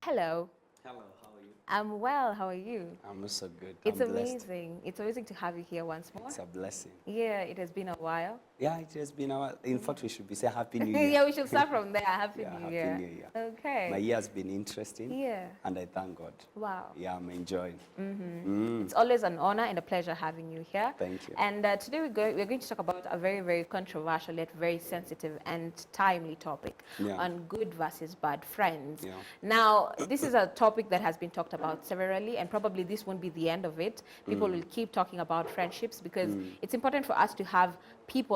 Hello. Hello, how are you? I'm well. How are you? I'm also good. It's I'm blessed. amazing. It's amazing to have you here once more. It's a blessing. Yeah, it has been a while. Yeah, it has been a while. In fact, we should be saying Happy New Year. Yeah, we should start from there. Happy Yeah, New Happy Year. New Year. My Okay. year has been interesting, Yeah. and I thank God. Wow. Yeah, I'm enjoying. It's always an honor and a pleasure having you here. Thank you. And today we're going to talk about a very, very controversial yet very sensitive and timely topic Yeah. on good versus bad friends. Yeah. Now, this is a topic that has been talked about severally, and probably this won't be the end of it. People will keep talking about friendships because it's important for us to have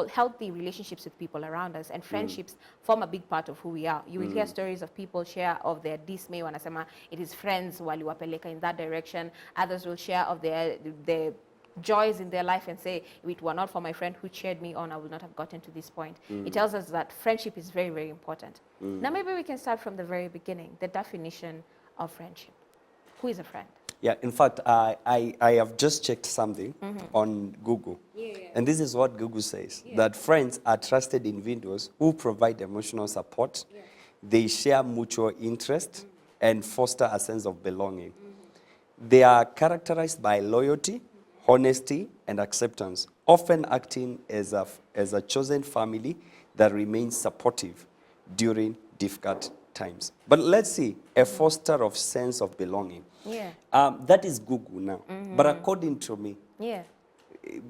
healthy relationships with people around us, and friendships form a big part of who we are. You will hear stories of people share of their dismay wanasema it is friends waliwapeleka in that direction. Others will share of their joys in their life and say, if it were not for my friend who cheered me on, I would not have gotten to this point. It tells us that friendship is very, very important. Now maybe we can start from the very beginning, the definition of friendship. Who is a friend? Yeah, in fact, I have just checked something on Google. Yeah. And this is what Google says, that friends are trusted individuals who provide emotional support. They share mutual interest and foster a sense of belonging. They are characterized by loyalty, honesty, and acceptance, often acting as a chosen family that remains supportive during difficult times. But let's see, a foster of sense of belonging. Yeah. That is Google now. But according to me, Yeah.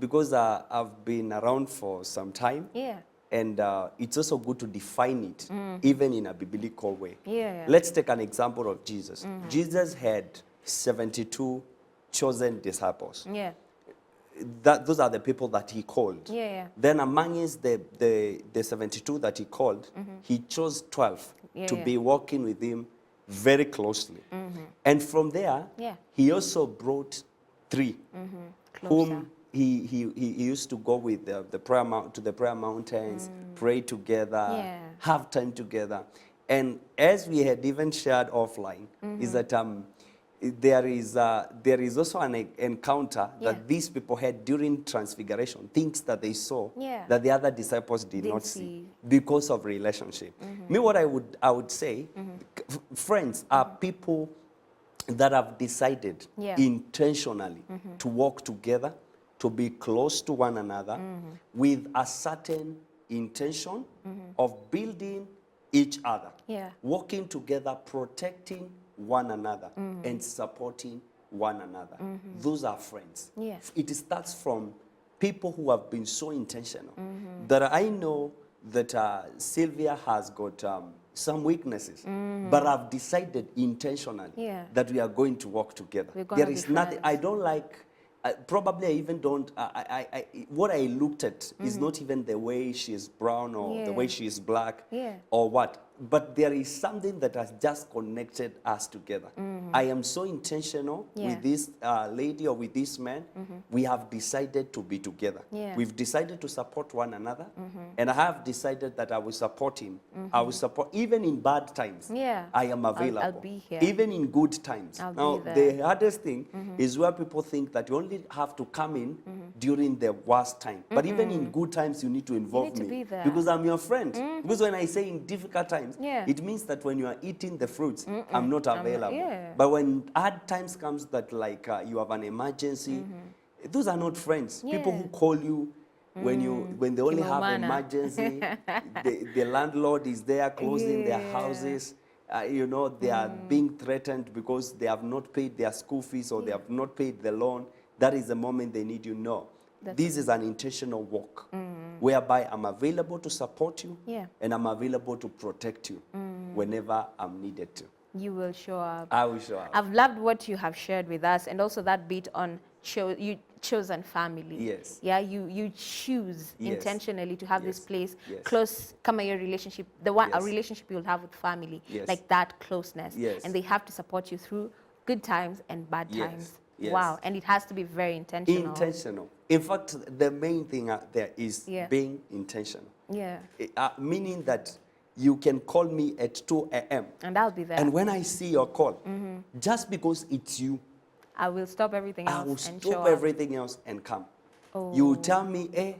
because I've been around for some time, Yeah. and it's also good to define it, even in a biblical way. Yeah. Let's take an example of Jesus. Jesus had 72 chosen disciples. Yeah. Those are the people that he called. Yeah. Then amongst the 72 that he called, he chose 12 to Yeah. be working with him very closely. And from there, Yeah. he also brought 3 Closer. whom he used to go with the prayer to the prayer mountains, pray together, Yeah. have time together. And as we had even shared offline, is that there is also an encounter Yeah. that these people had during transfiguration, things that they saw Yeah. that the other disciples did Didn't not see see. because of relationship. Me, what I would say, friends are people that have decided Yeah. intentionally to work together, to be close to one another with a certain intention of building each other, Yeah. working together, protecting one another, and supporting one another. Those are friends. Yeah. It starts from people who have been so intentional that I know that Sylvia has got some weaknesses, but I've decided intentionally Yeah. that we are going to work together. We're gonna There be is nothing, I friends. don't like, probably I even don't, what I looked at is not even the way she is brown or the Yeah. way she is black Yeah. or what. But there is something that has just connected us together. I am so intentional Yeah. with this lady or with this man. We have decided to be together. Yeah. We've decided to support one another. And I have decided that I will support him. I will support, even in bad times. Yeah. I am available. I'll be here. Even in good times. I'll now, be there. the hardest thing is where people think that you only have to come in during the worst time. But even in good times, you need to involve need to me. be there. Because I'm your friend. Because when I say in difficult times, Yeah. it means that when you are eating the fruits, I'm not available. yeah. But when hard times comes that like you have an emergency, those are not friends. People who Yeah. call you when they only have Kimaumana. emergency, the landlord is there closing their Yeah. houses. They are being threatened because they have not paid their school fees or they have not paid the loan. That is the moment they need you. No. This is an intentional work whereby I'm available to support you Yeah. and I'm available to protect you whenever I'm needed to. You will show up. I will show up. I've loved what you have shared with us, and also that bit on chosen family. Yes. Yeah, you choose Yes. intentionally to have this Yes. place Yes. close. Come your relationship, a Yes. relationship you'll have with family, Yes. like that closeness. Yes. And they have to support you through good times and bad Yes. times. Yes. Wow, and it has to be very intentional. Intentional. In fact, the main thing out there is Yeah. being intentional. Yeah, Meaning that you can call me at 2 a.m. and I'll be there. And when I see your call, just because it's you, I will stop everything I else will and show stop up. everything else and come. Oh. You tell me, hey,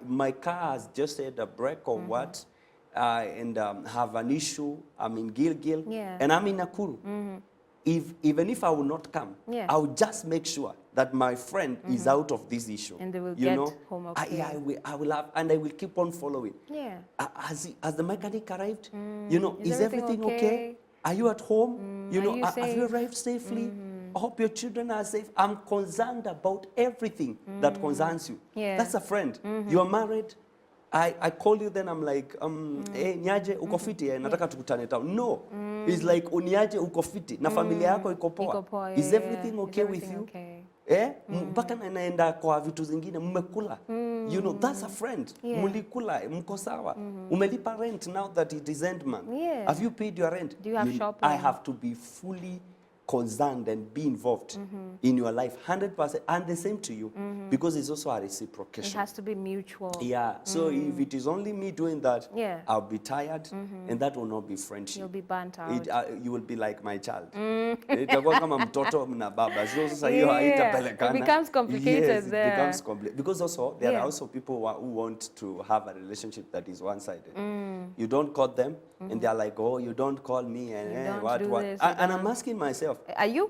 my car has just had a break or what, and have an issue. I'm in Gilgil, Yeah. and I'm in Nakuru. Even if I will not come, Yeah. I will just make sure that my friend is out of this issue. And they will you get know? home okay. I will have, and I will keep on following. Yeah. Has the mechanic arrived? You know, Is is everything okay? Are you at home? You Are know, you have you safe? arrived safely? I hope your children are safe. I'm concerned about everything that concerns you. Yeah. That's a friend. You are married. I call you, then I'm like, hey, niaje uko fiti, nataka tukutane town. No, it's like, uniaje uko fiti, na familia yako iko poa. Iko poa, Is yeah, everything yeah. okay Is with everything you? okay? Mpaka naenda kwa vitu zingine, mmekula. You know, that's a friend. Yeah. Mulikula, mko sawa. Umelipa rent now that it is end month. Yeah. Have you paid your rent? Do you have shopping? I have to be fully concerned and be involved in your life, 100%, and the same to you, because it's also a It reciprocation. has to be mutual. Yeah, so if it is only me doing that, Yeah. I'll be tired, and that will not be friendship. You'll be burnt out. You will be like my child. Itakuwa kama mtoto na baba. So sasa hiyo haitapelekana. It becomes complicated yes, there. It becomes complicated. Because also, there Yeah. are also people who want to have a relationship that is one-sided. You don't call them, and they're like, oh, you don't call me, and You don't what, do what. this, And I'm asking myself, Are you?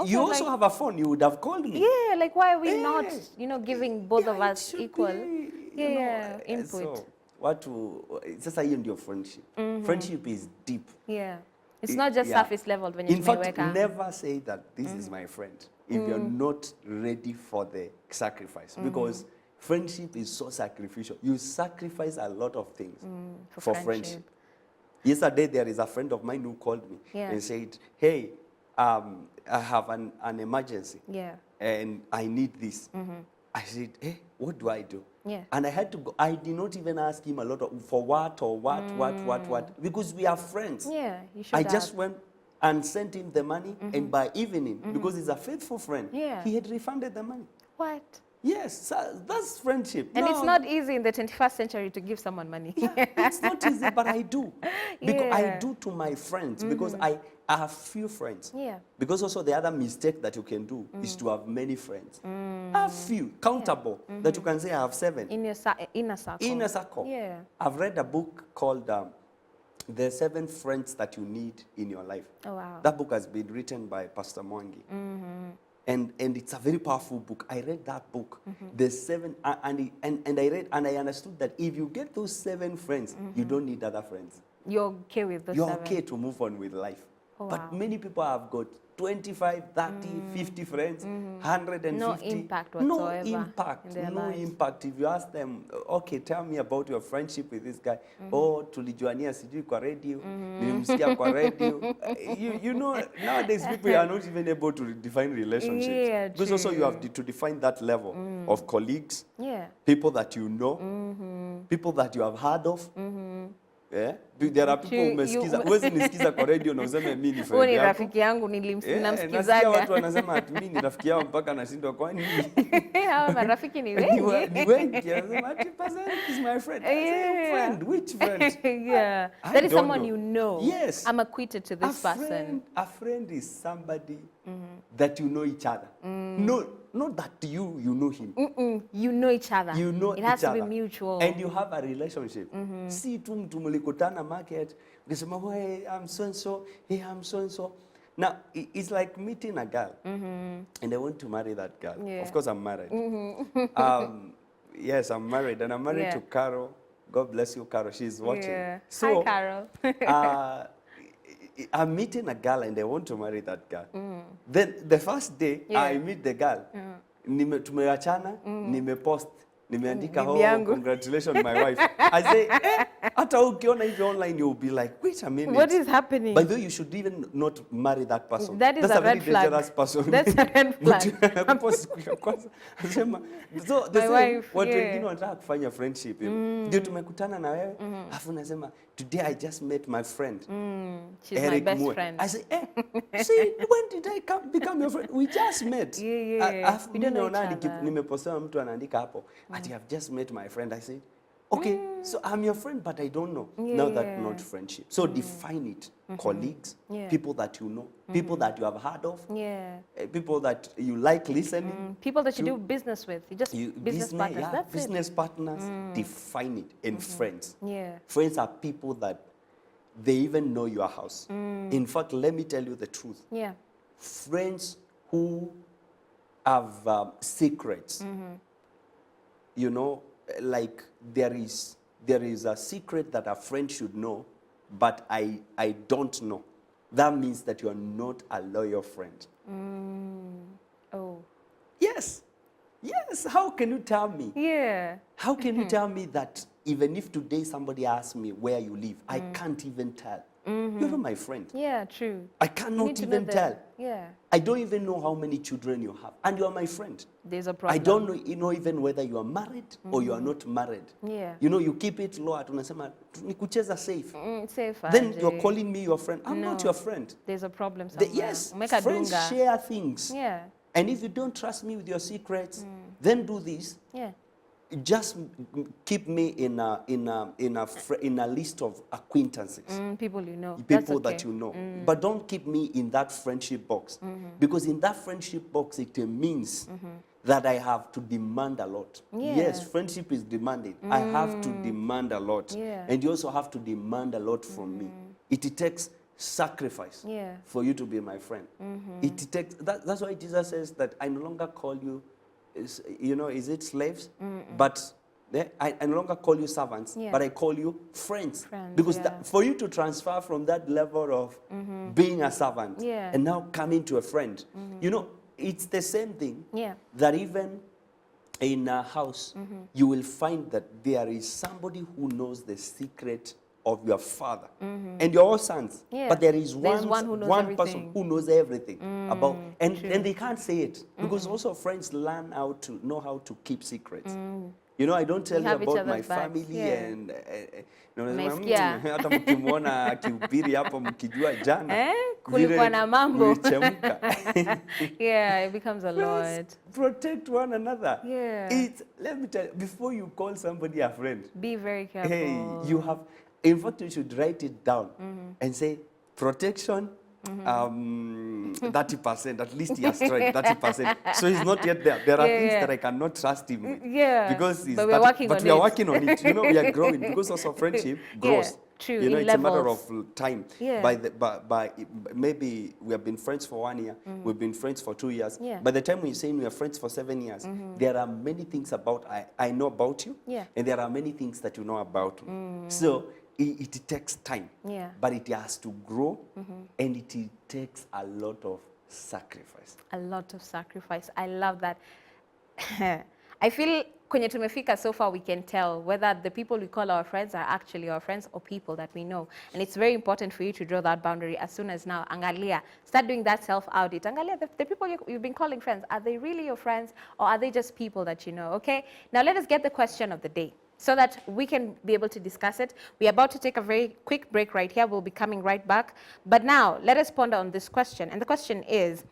you also like- have a phone, you would have called me. Yeah, like why are we not, Yeah. giving both of Yeah, it us should equal? be, Yeah, input. So, sasa hiyo ndio friendship. Friendship is deep. Yeah. It's not just Yeah. surface level when In you're fact, never say that this is my friend if you're not ready for the sacrifice. Because friendship is so sacrificial. You sacrifice a lot of things for friendship. Yesterday, there is a friend of mine who called me Yeah. and said, hey, I have an emergency Yeah. and I need this. I said, hey, what do I do? Yeah. And I had to go. I did not even ask him a lot for what or what, because we are friends. Yeah, you should I have. just went and sent him the money, and by evening, because he's a faithful friend, Yeah. he had refunded the money. What? Yes, so that's friendship. And No, it's not easy in the 21st century to give someone money. it's not easy, but I do. Because I Yeah. do to my friends, because I have few friends. Yeah. Because also the other mistake that you can do is to have many friends. Have few, countable, that you can say I have 7. In your inner circle. In a circle. Yeah. I've read a book called The 7 Friends That You Need in Your Life. Oh, wow. That book has been written by Pastor Mwangi. And it's a very powerful book. I read that book. The 7, and I read, and I understood that if you get those 7 friends, you don't need other friends. You're okay with the You're 7? okay to move on with life. Oh, but wow. many people have got 25, 30, 50 friends, 150. No impact No whatsoever impact. in their No lives. impact. If you ask them, okay, tell me about your friendship with this guy. Oh, tulijuania sijui kwa radio, nilimsikia kwa radio. You know, nowadays people are not even able to define relationships. Yeah, because also you have true. to define that level of colleagues, Yeah. people that you know, people that you have heard of. Yeah? There are people umesikiza, huwezi nisikiza kwa radio na useme mimi ni Huo friend ni yako. rafiki yangu Nasikia watu nilimsikizaga. wanasema ati mimi ni rafiki yao mpaka nashindwa kwani Hawa marafiki ni ni wengi. wengi. Anasema ati Pastor Eric is my friend. I say, friend, which friend? Yeah. I That is don't someone know. you know. Yes. I'm acquainted to this person. A friend is somebody that you know each other. No, not that you know him. You know each other. You know it has each to be other. mutual. And you have a relationship. Si tu mtu mlikutana market, ukisema, hey, I'm so and so, hey, I'm so and so. Now, it's like meeting a girl, and I want to marry that girl. Yeah. Of course, I'm married. Yes, I'm married, and I'm married Yeah. to Carol. God bless you, Carol. She's watching. Yeah. So, Hi, Carol. I'm meeting a girl, and I want to marry that girl. Then the first day, Yeah. I meet the girl. Tumeachana, nimepost. Nimeandika, Bibi yangu. congratulations, my wife. I say, hata ukiona hivi online, you'll be like, wait a minute. What is happening? By the way, you should even not marry that person. That is That's a very red flag. dangerous person. That's a red flag. Hapo siku ya kwanza, nasema, so the My same, wife, watu yeah. wengine wanataka kufanya friendship. Ndio tumekutana na wewe, afu nasema, today I just met my friend. She's my Eric best Mue. friend. I say, see, when did I become your friend? We just met. Yeah. Alafu We don't know each nimeona other. nimepostewa mtu anaandika hapo, ati I've just met my friend. I said, Okay, so I'm your friend, but I don't know. Now that's not friendship. So define it. Colleagues, people that you know, people that you have heard of, people that you like listening. People that you do business with. Business partners. That's business partners. Define it. And friends. Yeah. Friends are people that they even know your house. In fact, let me tell you the truth. Yeah. Friends who have secrets. You know, like there is a secret that a friend should know, but I don't know. That means that you are not a loyal friend. Oh. Yes. Yes. How can you tell me? Yeah. How can you tell me that even if today somebody asks me where you live, I can't even tell? You're not my friend. Yeah, true. I cannot even tell. Yeah. I don't even know how many children you have, and you are my friend. There's a problem. I don't know, even whether you are married or you are not married. Yeah. You know, you keep it low. Tunasema ni kucheza safe. Safe. Then you're calling me your friend. I'm not your friend. There's a problem somewhere. Yes, friends share things. Yeah. And if you don't trust me with your secrets, then do this. Yeah. Just keep me in a list of acquaintances. People you know. People that you know. But don't keep me in that friendship box. Because in that friendship box, it means that I have to demand a lot. Yeah. Yes, friendship is demanding. I have to demand a lot. Yeah. And you also have to demand a lot from me. It takes sacrifice for you to be my friend. It takes, that's why Jesus says that I no longer call you, is it slaves? But I no longer call you servants, but I call you friends. Because for you to transfer from that level of being a servant and now coming to a friend, you know, it's the same thing that even in a house, you will find that there is somebody who knows the secret of your father. And you're all sons. But there is one person who knows everything about, and they can't say it. Because also friends learn how to keep secrets. You know, I don't tell you about my family and hata mkimwona akihubiri hapo mkijua jana kulikuwa na mambo. Yeah, it becomes a lot. Protect one another. Yeah. Let me tell you, before you call somebody a friend, be very careful. Hey, you have, in fact, you should write it down and say protection. 30%, at least he has tried 30%. So he's not yet there. There are things that I cannot trust him with. Because but we are working on it. You know, we are growing because also friendship grows. True. You know, in it's levels. a matter of time. By maybe we have been friends for 1 year, we've been friends for 2 years. By the time we're saying we are friends for 7 years, there are many things about I know about you, and there are many things that you know about me. So it takes time, but it has to grow, and it takes a lot of sacrifice. A lot of sacrifice. I love that. I feel kwenye tumefika so far, we can tell whether the people we call our friends are actually our friends or people that we know. And it's very important for you to draw that boundary as soon as now. Angalia, start doing that self-audit. Angalia, the people you've been calling friends, are they really your friends or are they just people that you know, okay? Now let us get the question of the day so that we can be able to discuss it. We're about to take a very quick break right here. We'll be coming right back. But now, let us ponder on this question. And the question is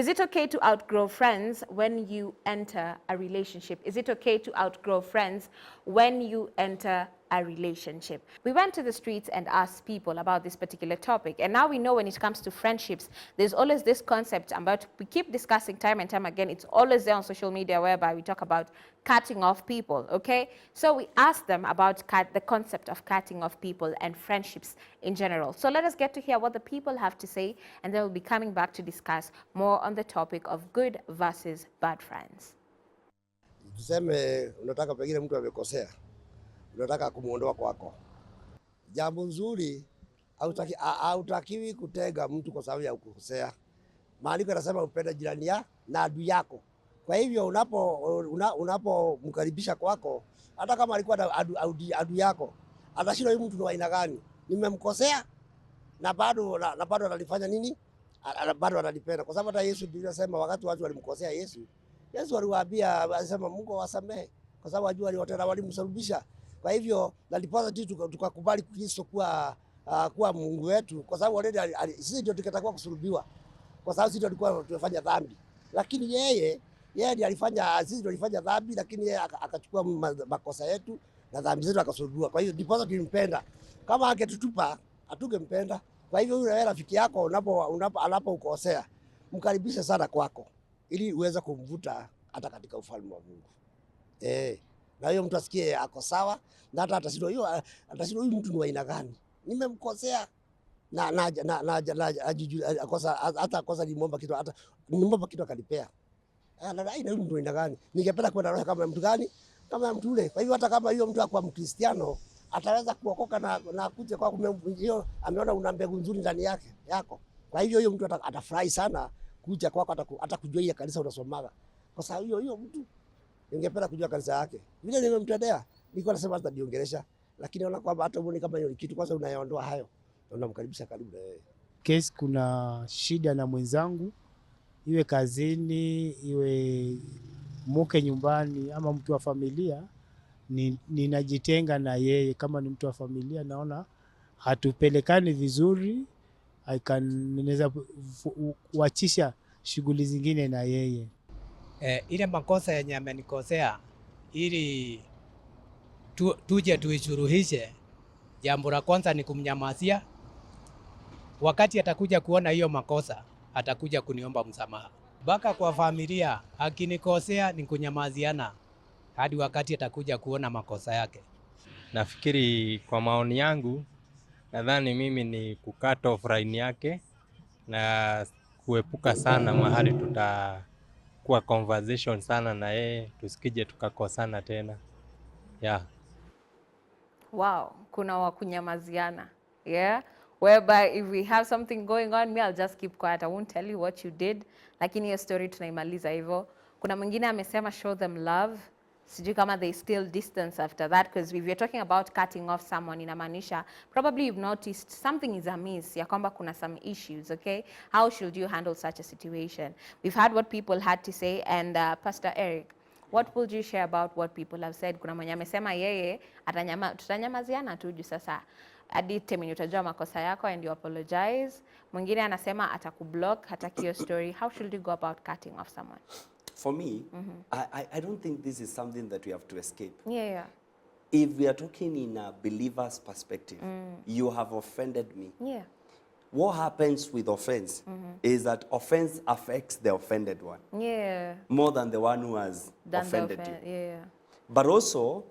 it okay to outgrow friends when you enter a relationship? Is it okay to outgrow friends when you enter a relationship? We went to the streets and asked people about this particular topic. And now we know when it comes to friendships, there's always this concept about, we keep discussing time and time again, it's always there on social media whereby we talk about cutting off people, okay? So we asked them about the concept of cutting off people and friendships in general. So let us get to hear what the people have to say, and then we'll be coming back to discuss more on the topic of good versus bad friends. Tuseme unataka pengine mtu amekosea, unataka kumuondoa kwako. Jambo nzuri, hautakiwi kutega mtu kwa sababu ya kukosea. Maandiko yanasema upende jirani na adui yako. Kwa hivyo unapomkaribisha kwako, hata kama alikuwa adui yashindwa huyu mtu ni aina gani? Nimemkosea na bado analifanya nini? Bado analipenda. Kwa sababu hata Yesu Biblia inasema wakati watu walimkosea Yesu aliwaambia, alisema Mungu awasamehe kwa sababu wajua waliotenda walimsulubisha. Kwa hivyo nalipoza tukakubali Kristo kuwa Mungu wetu, kwa sababu sisi ndio tukatakuwa kusulubiwa, kwa sababu sisi ndio tulikuwa tumefanya dhambi. Lakini yeye Yeye ndiye alifanya, sisi ndio alifanya dhambi, lakini yeye akachukua makosa yetu na dhambi zetu akasulubiwa. Kwa hiyo ndipo tulimpenda. Kama angetutupa hatungempenda. Kwa hivyo yule rafiki yako anapokosea, mkaribishe sana kwako ili uweze kumvuta hata katika ufalme wa Mungu. Na hiyo mtu asikie ako sawa, na hata atashinda huyu mtu ni wa aina gani? Nimemkosea hata kosa nimuomba kitu akanipea. Na huyu mtu wa aina gani? Ningependa kwenda roho kama mtu gani? Kama mtu ule. Kwa hivyo hata kama hiyo mtu akwa Mkristiano ataweza kuokoka na kuja kwa hiyo ameona una mbegu nzuri ndani yako. Kwa hivyo hiyo mtu atafurahi sana kuja kwako, hata kujua ile kanisa unasomaga. Kwa sababu hiyo mtu ningependa kujua kanisa yake. Vile nimemtendea, nilikuwa nasema hata niongelesha, lakini naona kwamba hata muone kama hiyo kitu kwanza unayaondoa hayo. Na unamkaribisha karibu na yeye. Case kuna shida na mwenzangu, iwe kazini, iwe mke nyumbani ama mtu wa familia, ninajitenga na yeye. Kama ni mtu wa familia naona hatupelekani vizuri, ninaweza kuachisha shughuli zingine na yeye. Ile makosa yenye amenikosea ili tuje tuishuruhishe, jambo la kwanza ni kumnyamazia. Wakati atakuja kuona hiyo makosa, atakuja kuniomba msamaha. Mpaka kwa familia, akinikosea ni kunyamaziana hadi wakati atakuja kuona makosa yake. Nafikiri kwa maoni yangu, nadhani mimi ni kukata off line yake na kuepuka sana mahali tutakuwa conversation sana na yeye, tusikije tukakosana tena. Wow, kuna wa kunyamaziana. Yeah. Whereby if we have something going on, I'll just keep quiet. I won't tell you what you did. Lakini hiyo story tunaimaliza hivyo. Kuna mwingine amesema show them love. Sijui kama they still distance after that, because if you're talking about cutting off someone, inamaanisha probably you've noticed something is amiss, ya kwamba kuna some issues, okay? How should you handle such a situation? We've heard what people had to say, and Pastor Eric, what would you share about what people have said? Kuna mwenye amesema yeye tutanyamaziana tu juu sasa hadi temi utajua makosa yako and you apologize. Mwingine anasema atakublock, hataki hiyo story. How should you go about cutting off someone? For me, I don't think this is something that we have to escape. Yeah. If we are talking in a believer's perspective, you have offended me. Yeah. What happens with offense is that offense affects the offended one. Yeah. More than the one who has Done offended you. Yeah. But also,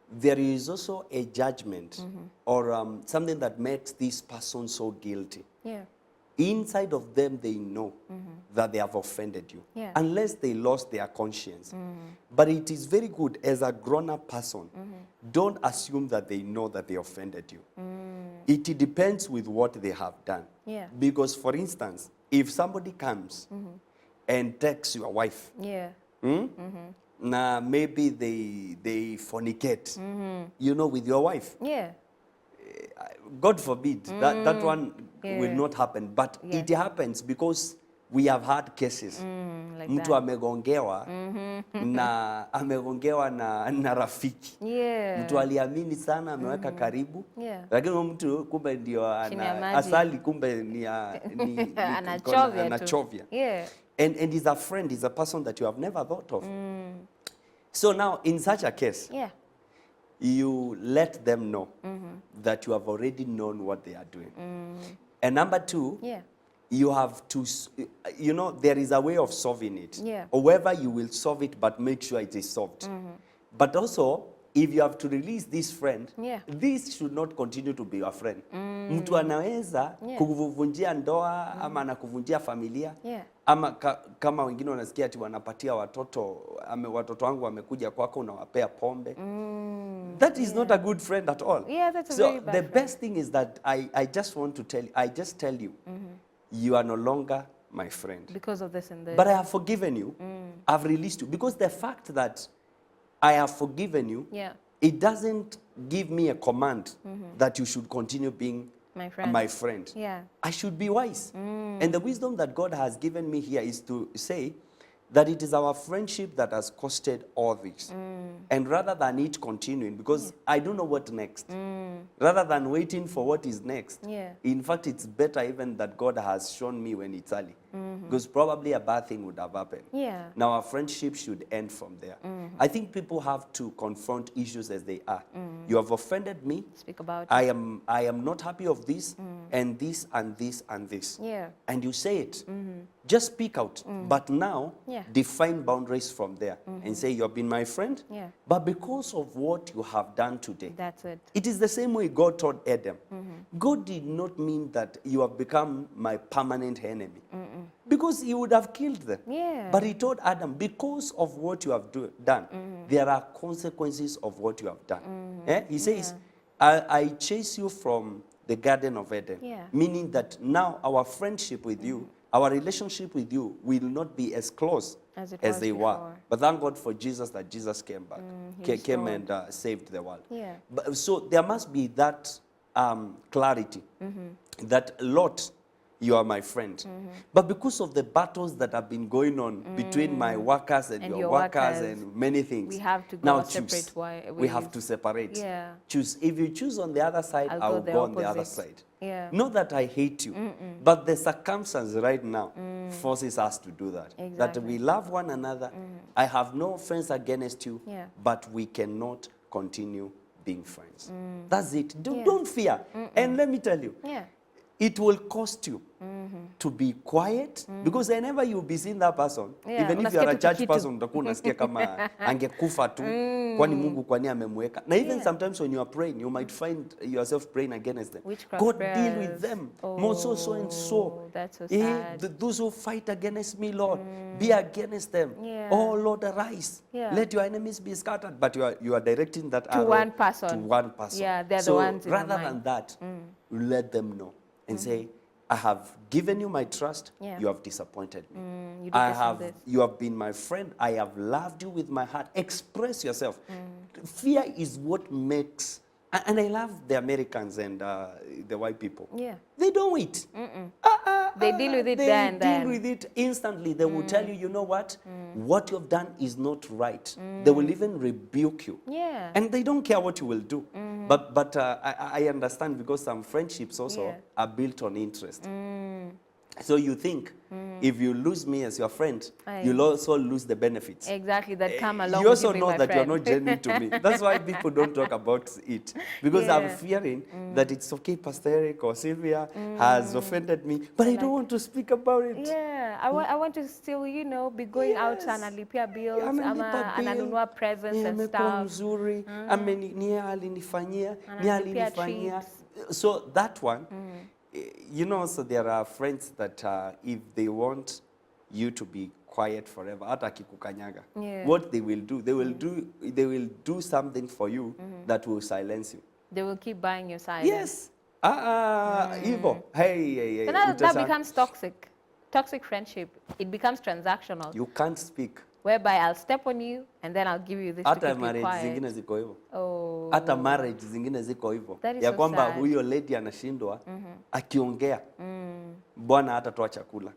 there is also a judgment or something that makes this person so guilty. Yeah. Inside of them, they know that they have offended you, Yeah. unless they lost their conscience. But it is very good as a grown-up person, don't assume that they know that they offended you. It depends with what they have done. Yeah. Because, for instance, if somebody comes and takes your wife, Yeah. now maybe they fornicate, you know, with your wife. Yeah. God forbid, that one will not happen. But it happens because we have had cases. Like Mtu that. amegongewa na rafiki. Yeah. Mtu aliamini sana, ameweka karibu. Yeah. Lakini mtu kumbe ndio Chini ya maji. asali kumbe ni anachovya. Yeah. And he's a friend, he's a person that you have never thought of. So now, in such a case, Yeah. you let them know that you have already known what they are doing. And number two, Yeah. you have to, you know, there is a way of solving it. Yeah. However, you will solve it, but make sure it is solved. But also, if you have to release this friend, Yeah. this should not continue to be your friend. Mtu anaweza kukuvunjia ndoa ama anakuvunjia familia. Yeah. Ama kama wengine wanasikia ati wanapatia watoto wangu wamekuja kwako unawapea pombe. That is not a good friend at all. Yeah, that's a so very bad the friend. best thing is that I just want to tell you, you are no longer my friend. Because of this and this. But I have forgiven you. I've released you. Because the fact that I have forgiven you, Yeah. it doesn't give me a command that you should continue being My friend. my friend. Yeah. I should be wise. And the wisdom that God has given me here is to say, that it is our friendship that has costed all this. And rather than it continuing, because I don't know what next, rather than waiting for what is next, Yeah. in fact, it's better even that God has shown me when it's early. Because probably a bad thing would have happened. Yeah. Now our friendship should end from there. I think people have to confront issues as they are. You have offended me. Speak about it. I am not happy of this and this and this and this. Yeah. And you say it. Just speak out. But now Yeah. define boundaries from there and say you have been my friend. Yeah. But because of what you have done today, That's it. it is the same way God told Adam. God did not mean that you have become my permanent enemy. Because he would have killed them. Yeah. But he told Adam, because of what you have done, there are consequences of what you have done. He says, I chase you from the Garden of Eden. Yeah. Meaning that now our friendship with you, our relationship with you will not be as close As it as was they were. before. But thank God for Jesus that Jesus came back, he came restored. and saved the world. Yeah. But, so there must be that clarity that, Lord, you are my friend. But because of the battles that have been going on between my workers and, And your your workers workers, and many things, we have to go now our separate we have ways. to separate. Yeah. Choose. If you choose on the other side, I'll I go will the go on the other opposite. side. Yeah. Not that I hate you, but the circumstance right now forces us to do that. That Exactly. we love one another. I have no offense against you, Yeah. but we cannot continue being friends. That's it. Yeah. Don't fear. And let me tell you, Yeah. it will cost you to be quiet because whenever you be seeing that person, Yeah, even if you unasikia are a tu church kitu. person, utakuwa unasikia kama angekufa tu, kwani Mungu kwani amemweka. Na even Yeah. sometimes when you are praying, you might find yourself praying against them. Witchcraft God, deal with prayers. them. More so and so. Oh, that's so sad. Those who fight against me, Lord, be against them. Yeah. Oh, Lord, arise. Yeah. Let your enemies be scattered. But you are directing that arrow one person. to one person. Yeah, they're the so ones in your rather mind. than that, let them know and say, I have given you my trust, Yeah. you have disappointed me. You do this and this. You have been my friend, I have loved you with my heart. Express yourself. Fear is what makes, and I love the Americans and the white people. Yeah. They don't wait. They deal with it They there and then. deal with it instantly. They will tell you, you know what? What you have done is not right. They will even rebuke you. Yeah. And they don't care what you will do. But I understand because some friendships also Yeah. are built on interest. So you think if you lose me as your friend, Aye. you'll also lose the benefits. Exactly, that come along You with also you being know my that you're friend. not genuine to me. That's why people don't talk about it. Because I'm Yeah. fearing that it's okay, Pastor Eric or Sylvia has offended me, but I don't want to speak about it. Yeah, I want to still, be going out Yes. analipia bills, Analipa bill. ananunua presents and Amekuwa stuff. mzuri, ni alinifanyia, ni Ananilipia alinifanyia. trips. So that one, so there are friends that if they want you to be quiet forever, hata akikukanyaga, Yeah. what they will do, they will do something for you that will silence you. They will keep buying your silence. Yes. Evil. Hey. So that Utasha- becomes toxic. Toxic friendship. It becomes transactional, You can't speak. whereby I'll step on you and then I'll give you this to Hata keep you marriage quiet. zingine ziko hivyo. Oh. Hata marriage zingine ziko hivyo. That is Ya so kwamba sad. huyo lady anashindwa akiongea. Bwana hatatoa chakula.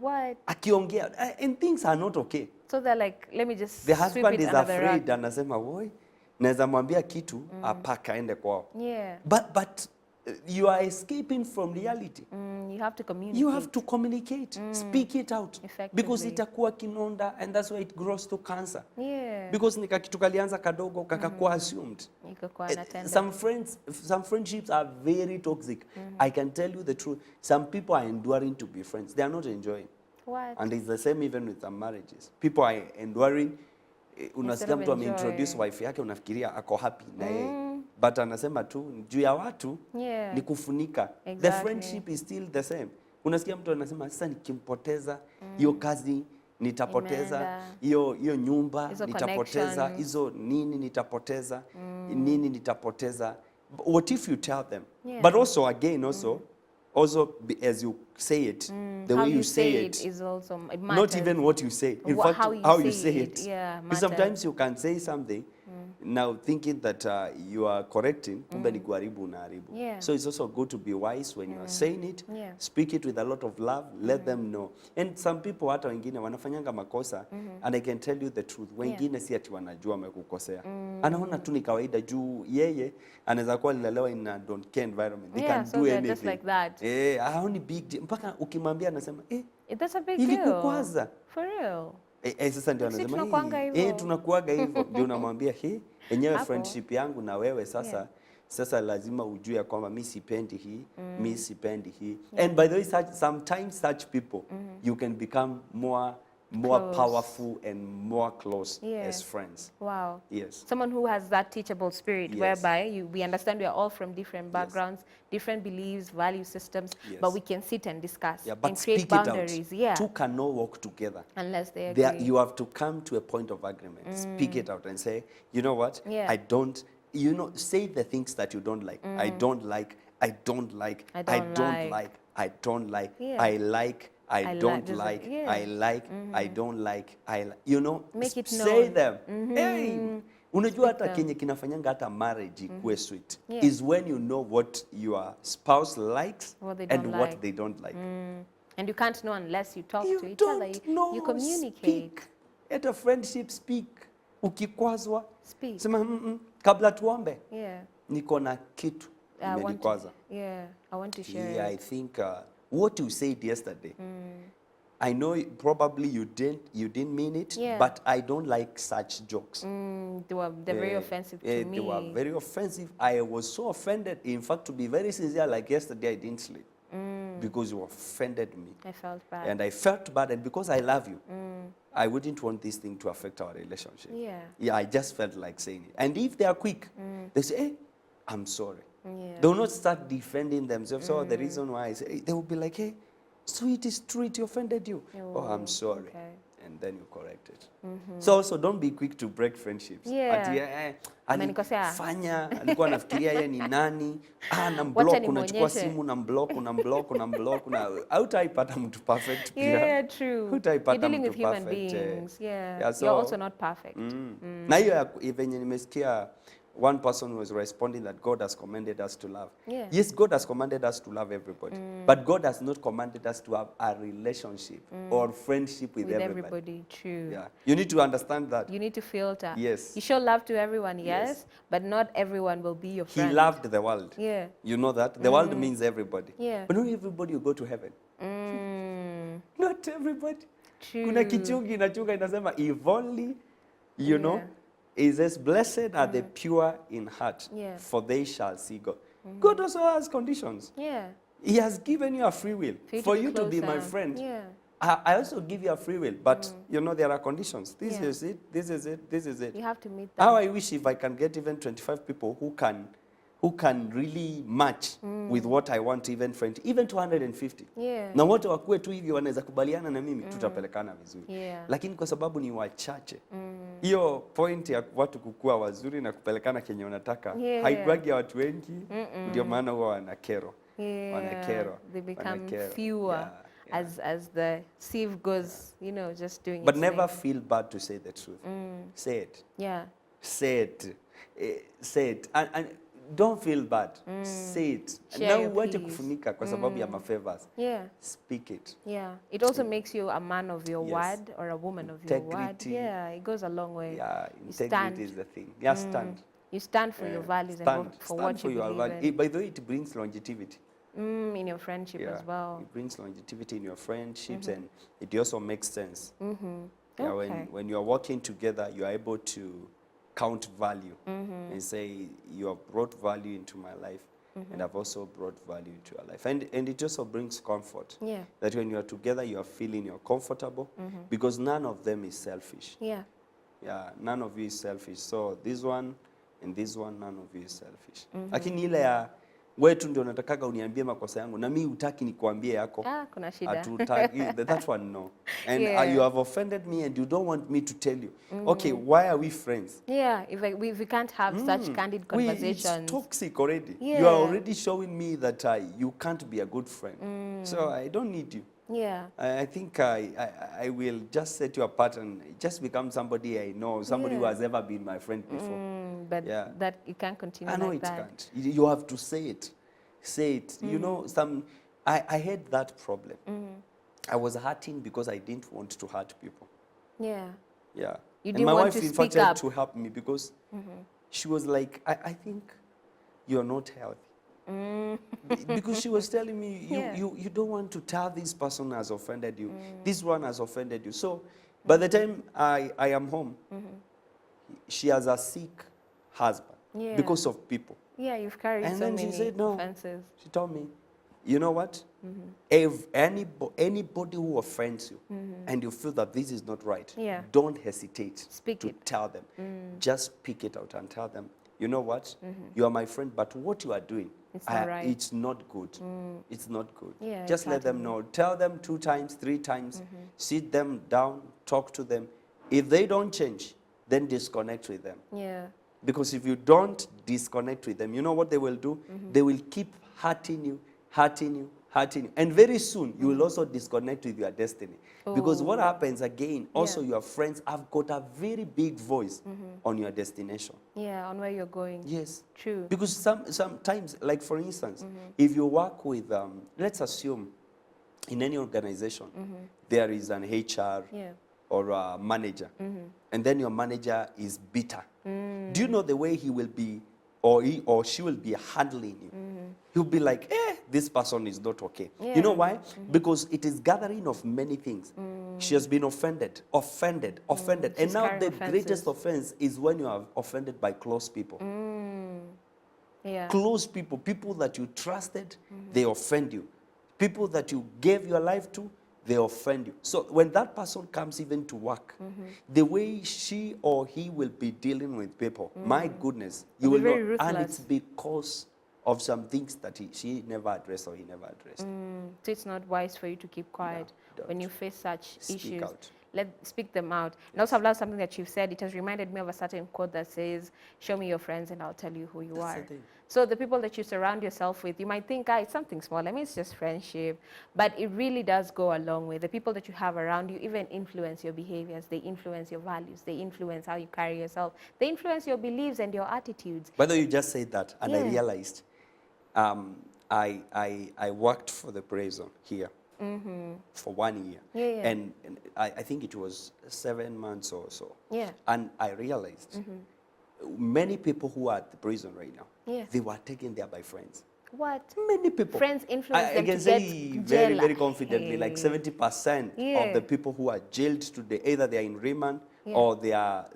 What? Akiongea and things are not okay. So they're like, let me just The sweep husband it is under the afraid, rug. anasema woi, naweza mwambia kitu apaka aende kwao. Yeah. But you are escaping from reality. You have to communicate. You have to communicate, speak it out, Effectively. because itakuwa kinonda and that's why it grows to cancer. Yeah. Because ni kakitu kalianza kadogo kakakuwa assumed. Ikakuwa unattended. Some friendships are very toxic. I can tell you the truth. Some people are enduring to be friends. They are not enjoying. What? And it's the same even with some marriages. People are enduring. Unasikia of mtu ameintroduce enjoying. wife yake unafikiria ako happy na yeye. But anasema tu juu ya watu Yeah. ni kufunika. The Exactly. friendship is still the same. Unasikia mtu anasema sasa nikimpoteza hiyo kazi nitapoteza, Imeenda. hiyo nyumba Hizo nitapoteza, connections. hizo nini nitapoteza, nini nitapoteza. What if you tell them? Yeah. But also again as you say it, the How way you say it, is also, it not matters. even what you say. In Wha- fact, how you how you say say it, it. yeah, Because sometimes you can say something now thinking that you are correcting, kumbe ni kuharibu unaharibu. Yeah. So it's also good to be wise when you are saying it. Yeah. Speak it with a lot of love, let them know. And some people hata wengine wanafanyanga makosa, and I can tell you the truth, wengine si ati wanajua wamekukosea. Anaona tu ni kawaida juu yeye anaweza kuwa lilelewa in a don't care environment. They can so do they're anything. just like that. Haoni big deal. Mpaka ukimwambia anasema That's a big ilikukwaza. deal. For real. Sasa ndio Sisi anasema tunakuanga hivyo. tunakuaga hivyo. Ndio unamwambia enyewe Hapo. friendship yangu na wewe sasa sasa lazima ujue ya kwamba mi sipendi hii, mi sipendi hii. And by the way, sometimes such people you can become more Close. powerful and more close as friends. Wow. Yes. Someone who has that teachable spirit, Yes. whereby we understand we are all from different backgrounds, different beliefs, value systems, but we can sit and discuss Yeah, but and create speak it boundaries. out. Yeah. Two cannot walk together. Unless they agree. You have to come to a point of agreement. Speak it out and say, you know what? Yeah. I don't, say the things that you don't like. I don't like, I don't like, I I don't don't like. like, I don't like, Yeah. I like, I like, don't just like, yeah. I like, I don't like, Make it say known. them. Hey, unajua hata them. kenye kinafanyanga hata marriage ikuwe sweet Yeah. is when you know what your spouse likes What they and don't what like. they don't like. And you can't know unless you talk You to each don't other. know, You communicate. Speak. At a friendship, speak. Ukikwazwa, Speak. sema kabla tuombe, Yeah. niko na kitu imenikwaza. I want to share Yeah, I it. think what you said yesterday, I know probably you didn't mean it, Yeah. but I don't like such jokes. They're very offensive to me. They were very offensive. I was so offended. In fact, to be very sincere, like yesterday, I didn't sleep because you offended me. I felt bad. And I felt bad, and because I love you, I wouldn't want this thing to affect our relationship. Yeah. I just felt like saying it. And if they are quick, they say, hey, I'm sorry. Yeah. They will not start defending themselves. So the reason why I say, they will be like, hey, so it is true, it offended you. Oh, I'm sorry. Okay. And then you correct it. So also don't be quick to break friendships. Yeah. Ati, Amenikosea. alifanya, alikuwa anafikiria yeye ni nani, Wacha unamblock, unachukua nimwonyeshe. simu, unamblock, hautaipata mtu perfect pia. Yeah, true. You're Hutaipata dealing with mtu human perfect, beings. Yeah. Yeah, so- You're also not perfect. Na hiyo venye nimesikia one person was responding that God has commanded us to love. Yeah. Yes, God has commanded us to love everybody. But God has not commanded us to have a relationship or friendship with everybody. True. Yeah. You need to understand that. You need to filter. Yes. You show love to everyone, yes, Yes. but not everyone will be your He friend. loved the world. Yeah. You know that? The world means everybody. Yeah. But not everybody will go to heaven. Not everybody. True. Kuna kichungi inachunga inasema, if only, you know, it says, blessed are the pure in heart, Yeah. for they shall see God. God also has conditions. Yeah. He has given you a free will for you to be my closer. friend. Yeah. I also give you a free will, but you know there are conditions. This Yeah. is it, this is it, this is it. You have to meet them. How I wish if I can get even 25 people who can really match with what I want, even 250. Yeah. Na wote wakuwe tu hivi wanaweza kubaliana na mimi, tutapelekana vizuri. Yeah. Lakini kwa sababu ni wachache, hiyo point ya watu kukua wazuri na kupelekana kenye unataka haikuagi ya watu wengi, ndio maana huwa wana kero. Wanakero. They become Wanakero. fewer Yeah. as the sieve goes, you know, just doing But its never thing. feel bad to say the truth. Say it. Yeah. Say it. Say it. And don't feel bad. Say it. Share Na your uache peace. kufunika kwa sababu ya mafavors. Yeah. Speak it. Yeah. It also makes you a man of your Yes. word or a woman of your word. Integrity. Yeah, it goes a long way. Yeah, You stand. integrity is the thing. Yeah, stand. You stand for your values and for stand what for you your believe value. in. By the way, it brings longevity. In your friendship Yeah, as well. it brings longevity in your friendships, and it also makes sense. Yeah, Okay. when you are working together, you are able to count value and say, you have brought value into my life, and I've also brought value into your life. And it also brings comfort. Yeah. That when you are together, you are feeling you're comfortable, because none of them is selfish. Yeah. Yeah, none of you is selfish. So this one and this one, none of you is selfish. Lakini ile ya wewe tu ndio unatakaga uniambie makosa yangu na mimi hutaki nikuambie yako. Kuna shida. Hatutaki, that one no. And Yeah. you have offended me and you don't want me to tell you. Okay, why are we friends? Yeah, if we can't have such candid It's conversations. toxic already. You Yeah. are already showing me that you can't be a good friend. So I don't need you. Yeah. I think I will just set you apart and just become somebody I know, somebody who Yeah. has ever been my friend before. But Yeah. that it can't continue I know like it that. can't. You have to say it. Say it. You know, I had that problem. I was hurting because I didn't want to hurt people. Yeah. Yeah. You And didn't my want wife to in speak fact had up. to help me because she was like, I think you're not healthy. Because she was telling me, Yeah. you don't want to tell this person has offended you. This one has offended you. So by the time I am home, she has a sick husband Yeah. because of people. Yeah, you've carried And so then many she said, no. offenses. She told me, you know what? If anybody who offends you and you feel that this is not right, Yeah. don't hesitate Speak to it. tell them. Just speak it out and tell them, you know what? You are my friend, but what you are doing, It's not right. it's not good. It's not good. Yeah, Just it's let them hurting know. Tell them 2 times, 3 times. Sit them down, talk to them. If they don't change, then disconnect with them. Yeah. Because if you don't disconnect with them, you know what they will do? They will keep hurting you, hurting you, hurting you. And very soon, you will also disconnect with your destiny. Because what happens again, also your friends have got a very big voice on your destination. Yeah, on where you're going. Yes. True. Because sometimes, like for instance, if you work with, let's assume, in any organization, there is an HR Yeah. or a manager, and then your manager is bitter. Do you know the way he will be, or he or she will be handling you? He'll be like, this person is not okay. Yeah. You know why? Because it is gathering of many things. She has been offended. And She's now carrying the offenses. greatest offense is when you are offended by close people. Yeah. Close people, people that you trusted, they offend you. People that you gave your life to, they offend you. So when that person comes even to work, the way she or he will be dealing with people, my goodness, you It'll will be very not. And ruthless. it's because of some things that she never addressed or he never addressed. So it's not wise for you to keep quiet don't. when you face such Speak issues. out. Speak them out. And also, I've loved something that you've said. It has reminded me of a certain quote that says, "Show me your friends, and I'll tell you who you That's are." the thing. So the people that you surround yourself with, you might think, it's something small. I mean, it's just friendship, but it really does go a long way. The people that you have around you even influence your behaviors. They influence your values. They influence how you carry yourself. They influence your beliefs and your attitudes. By the way, you just said that, and I Yeah. realized I worked for the prison here for 1 year. Yeah. And I think it was 7 months or so. Yeah. And I realized many people who are at the prison right now, Yeah. they were taken there by friends. What? Many people. Friends influence I them can to say get very, jail. very confidently, like Hey. 70% Yeah. of the people who are jailed today, either they are in remand Yeah. or they are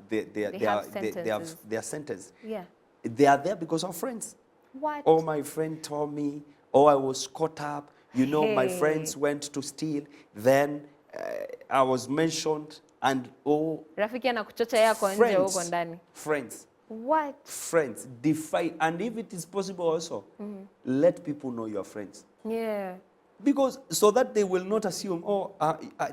sentenced. Yeah. They are there because of friends. What? Oh, my friend told me. Oh, I was caught up. You know, my Hey. friends went to steal. Then I was mentioned. And Rafiki anakuchocha yako nje huko ndani. friends, What? friends, defy. And if it is possible also, let people know you are friends. Yeah. Because so that they will not assume,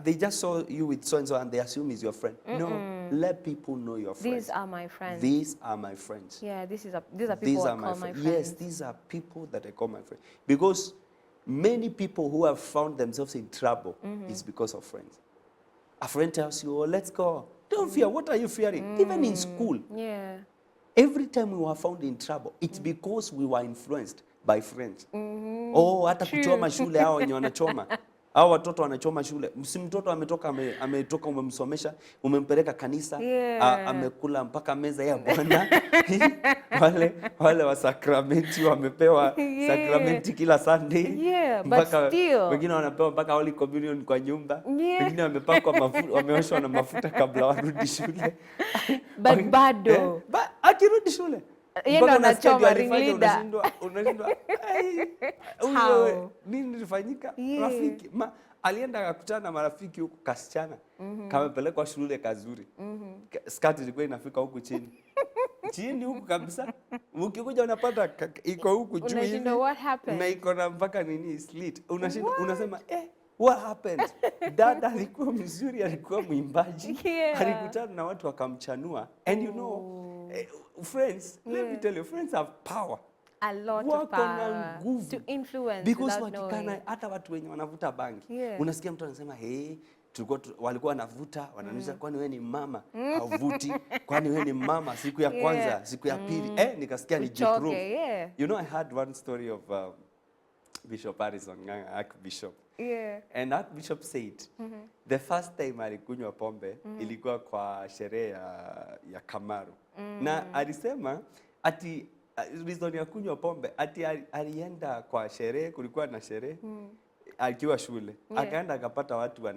they just saw you with so-and-so and they assume he's your friend. No, let people know your friends. These are my friends. These are my friends. Yeah, these are people These I are call my friends. Yes, these are people that I call my friends. Because many people who have found themselves in trouble is because of friends. A friend tells you, oh, let's go. Don't fear. What are you fearing? Even in school, Yeah. every time we were found in trouble, it's because we were influenced by friends. Oh, hata kuchoma shule hao wenye wanachoma. Hao watoto wanachoma shule. Si mtoto ametoka umemsomesha, umempeleka kanisa, Yeah. amekula mpaka meza ya Bwana. wale wa sakramenti wamepewa Yeah. sakramenti kila Sunday. Yeah, but still. Wengine wanapewa mpaka Holy Communion kwa nyumba. Yeah. Wengine wamepakwa mafuta, wameoshwa na mafuta kabla warudi shule. But bado. Akirudi shule. Yeye Mpaka ndo unasikia anachoma alifanya, ringleader. unashindwa How? huyo nini ilifanyika? Yeah. Rafiki alienda akakutana na marafiki huku kasichana kamepelekwa shule kazuri. Skati ilikuwa inafika huku chini chini huku kabisa, ukikuja unapata iko huku juu hivi Unashindwa what happened? na iko na mpaka nini slit. Unasema what happened? Dada alikuwa mzuri, alikuwa mwimbaji, Yeah. alikutana na watu wakamchanua. And you know, friends, let me tell you, friends have power. A lot of wako na power nguvu. to influence Because without wakikana knowing. hata watu wenye wanavuta bangi. Yeah. Unasikia mtu anasema, "Hey, walikuwa wanavuta, wananiuliza kwani wewe ni mama hauvuti? Kwani wewe ni mama siku ya kwanza, Yeah. siku ya pili?" Nikasikia ni Uchoke, jiprove. yeah. You know, I had one story of Bishop Harrison Ng'ang'a, Archbishop. Yeah. And Archbishop said, the first time alikunywa pombe ilikuwa kwa sherehe ya Kamaru. Na alisema ati reason ya kunywa pombe ati alienda kwa sherehe, kulikuwa na sherehe akiwa shule. Akaenda akapata watu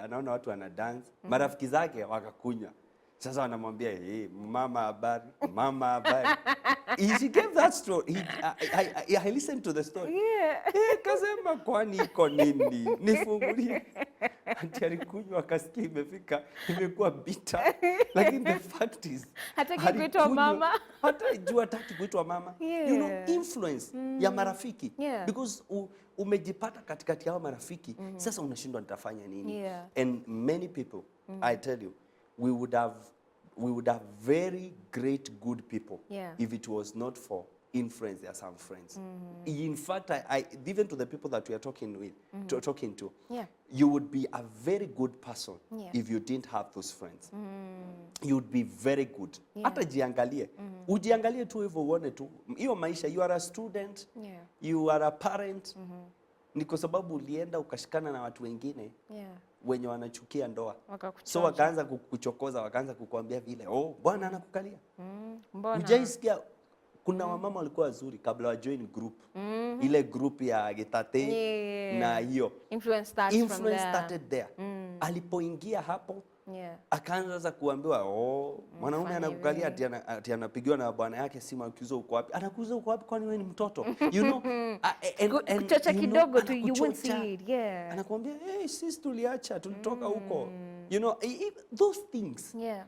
anaona watu wana dance, marafiki zake wakakunywa. Sasa wanamwambia, "Hey, mama habari, mama habari." He gave that story. I listened to the story. Yeah. Kasema kwani iko nini? Nifungulie. Ati alikunywa akasikia imekuwa bitter. Lakini the fact is, Hataki kuitwa mama. Hata jua hataki kuitwa mama. Yeah. You know, influence ya marafiki. Yeah. Because umejipata katikati ya marafiki, sasa unashindwa nitafanya nini? Yeah. And many people, I tell you, we would have very great good people if it was not for influence as some friends. In fact, even to the people that we are talking to, you would be a very good person if you didn't have those friends. You would be very good. Hata jiangalie. Ujiangalie tu hivyo uone tu. Hiyo maisha, you are a student, you are a parent. Ni kwa sababu ulienda ukashikana na watu wengine wenye wanachukia ndoa. So wakaanza kukuchokoza, wakaanza kukuambia vile, "Oh, bwana anakukalia." Mbona? Ujaisikia kuna wamama walikuwa wazuri kabla wa join group. Ile group ya Getate na hiyo. Influence started there. Alipoingia hapo, akaanza sasa kuambiwa, "Oh, mwanaume anakukalia ati anapigiwa na bwana yake simu akiuza uko wapi?" Anakuuza uko wapi kwani wewe ni mtoto? You know, kuchocha kidogo tu, you won't see it. Yeah. Anakuambia, "Hey, sisi tuliacha, tulitoka huko." You know, those things. Yeah.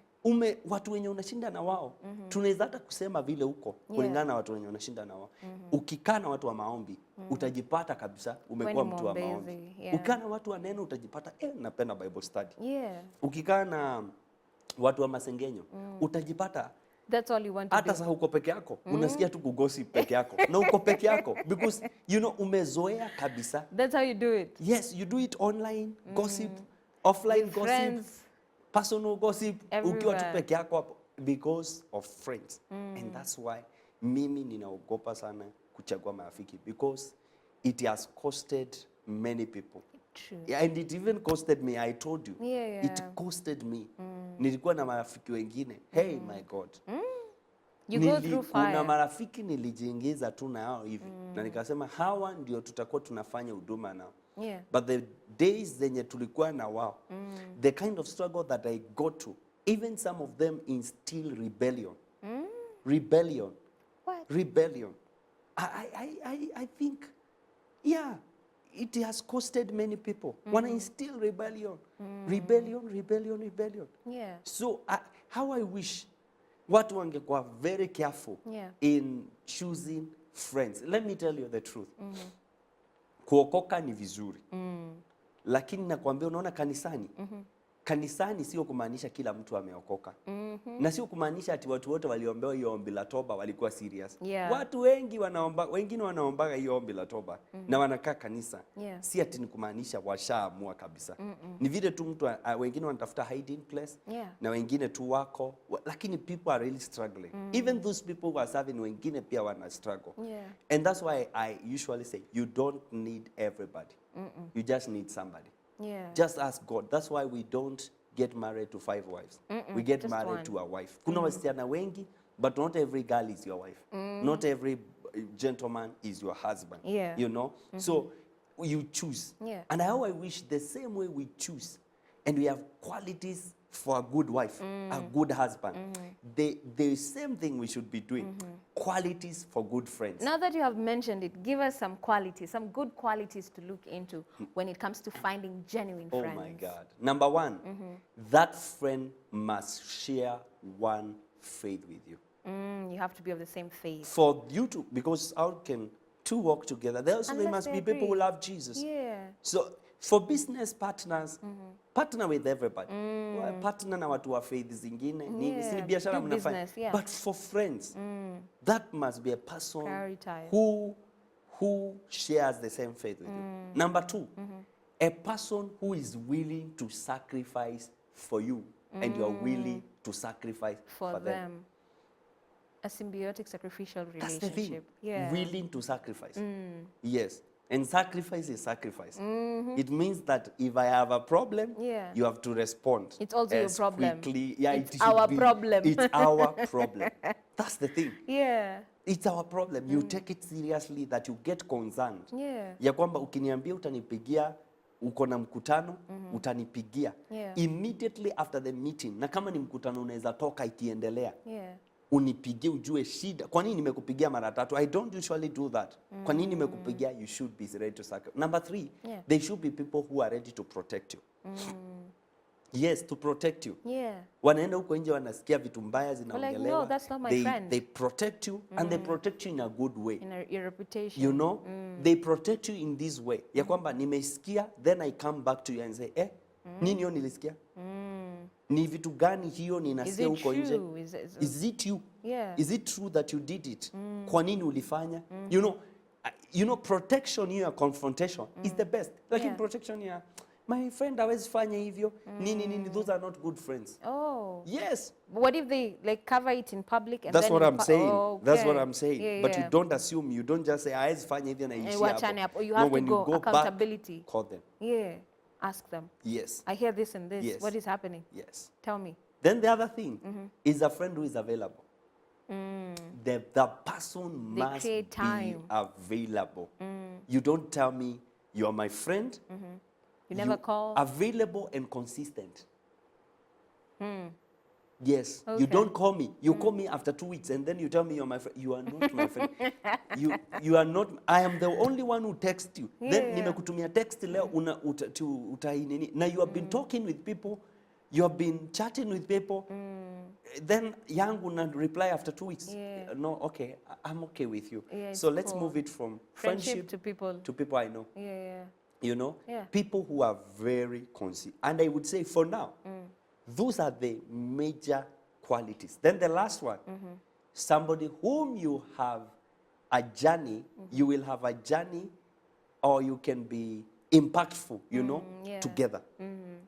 Watu wenye unashinda na wao, tunaweza hata kusema vile huko kulingana na watu wenye unashinda na wao. Ukikaa na watu wa maombi, utajipata kabisa umekuwa mtu wa maombi. Ukikaa na watu wa neno utajipata, napenda Bible study. Ukikaa na watu wa masengenyo, utajipata that's all you want to hata do. sasa uko peke yako, unasikia tu kugossip peke yako. Na uko peke yako because you know umezoea kabisa. That's how you do it. Yes, you do it online, gossip, offline With gossip. friends. Personal gossip, Everywhere. ukiwa tu peke yako hapo because of friends. And that's why mimi ninaogopa sana kuchagua marafiki because it has costed many people. True. And it even costed me, I told you. Yeah. It costed me. Nilikuwa na marafiki wengine. Hey my God. You go through Kuna fire. marafiki nilijiingiza tu na hao hivi. Na nikasema hawa ndio tutakuwa tunafanya huduma nao. Yeah. But the days zenye tulikuwa na wao, the kind of struggle that I got to, even some of them instill rebellion. Rebellion. What? Rebellion. I think, yeah, it has costed many people. Wanna instill rebellion. Rebellion. Yeah. So how I wish watu wangekuwa very careful in choosing friends. Let me tell you the truth. Kuokoka ni vizuri. Lakini nakwambia unaona kanisani? Kanisani sio kumaanisha kila mtu ameokoka. Na sio kumaanisha ati watu wote waliombewa hiyo ombi la toba walikuwa serious. Yeah. Watu wengi wengine wanaombaga hiyo ombi la toba na wanakaa kanisa. Yeah. Si ati ni kumaanisha washaamua kabisa. Ni vile tu mtu wengine wanatafuta hiding place na wengine tu wako lakini people are really struggling. Even those people who are serving wengine pia wana struggle. Yeah. And that's why I usually say you don't need everybody. You just need somebody. Yeah. Just ask God. That's why we don't get married to 5 wives. We get just married one. to a wife. Kuna wasichana wengi, but not every girl is your wife. Not every gentleman is your husband. Yeah. You know? So you choose. Yeah. And how I wish the same way we choose and we have qualities for a good wife, a good husband. The same thing we should be doing. Qualities for good friends. Now that you have mentioned it, give us some qualities, some good qualities to look into when it comes to finding genuine Oh friends. my God. Number one, that friend must share one faith with you. You have to be of the same faith. For you to, because how can two walk together? There also Unless must they be people who agree. love Jesus. Yeah. So For business partners, partner with everybody. Partner na watu wa faith zingine. Nini, si ni biashara do mnafanya. business, yeah. But for friends, that must be a person Prioritize. who shares the same faith with you. Number 2, a person who is willing to sacrifice for you and you are willing to sacrifice for them. A symbiotic sacrificial That's the relationship. thing. Yeah. Willing to sacrifice. Yes. And sacrifice is sacrifice. It means that if I have a problem, Yeah. you have to respond. It's also your as problem. Quickly. Yeah, It's it should our be. problem. It's our problem. That's the thing. Yeah. It's our problem. You take it seriously that you get concerned. Yeah. Ya kwamba ukiniambia utanipigia uko na mkutano, utanipigia. Yeah. Immediately after the meeting, na kama ni mkutano unaweza toka ikiendelea. Yeah. Unipigie ujue shida. Kwa nini nimekupigia mara 3? I don't usually do that. Kwa nini nimekupigia? You should be ready to sacrifice. Number 3, Yeah. they should be people who are ready to protect you. Yes, to protect you. Yeah. Wanaenda huko nje wanasikia vitu mbaya zinaongelewa. no, that's not my friend. They protect you and they protect you in a good way. Your reputation. You know, they protect you in this way. Ya kwamba nimesikia, then I come back to you and say, nini hiyo nilisikia? Ni vitu gani hiyo ninasikia huko nje? Is it you? Yeah. Is it true that you did it? Kwa nini ulifanya? You know, protection here, confrontation is the best. Lakini protection here, my friend hawezi fanya hivyo. Nini, those are not good friends. Oh. Yes. But what if they like cover it in public and That's then what I'm saying. Oh, okay. That's what I'm saying. Yeah, But yeah. you don't assume, you don't just say, hawezi fanya hivyo na ishi wachane hapo. hapo. You have to when go, you go accountability. back, call them. Yeah. Ask them. Yes. I hear this and this. Yes. What is happening? Yes. Tell me. Then the other thing is a friend who is available. The person They must create be time. available. You don't tell me you are my friend. You never call. Available and consistent. Yes. Okay. You don't call me. You call me after 2 weeks and then you tell me you're my friend. You are not my friend. You are not. I am the only one who texts you. Then nimekutumia text leo utainini. Now you have been talking with people. You have been chatting with people. Then yangu na reply after 2 weeks. Yeah. No, okay. I'm okay with you. Yeah, so it's let's cool. move it from Friendship to people. I know. Yeah. You know, Yeah. people who are very consistent. And I would say for now, those are the major qualities. Then the last one, somebody whom you have a journey, you will have a journey or you can be impactful, you know, yeah. together.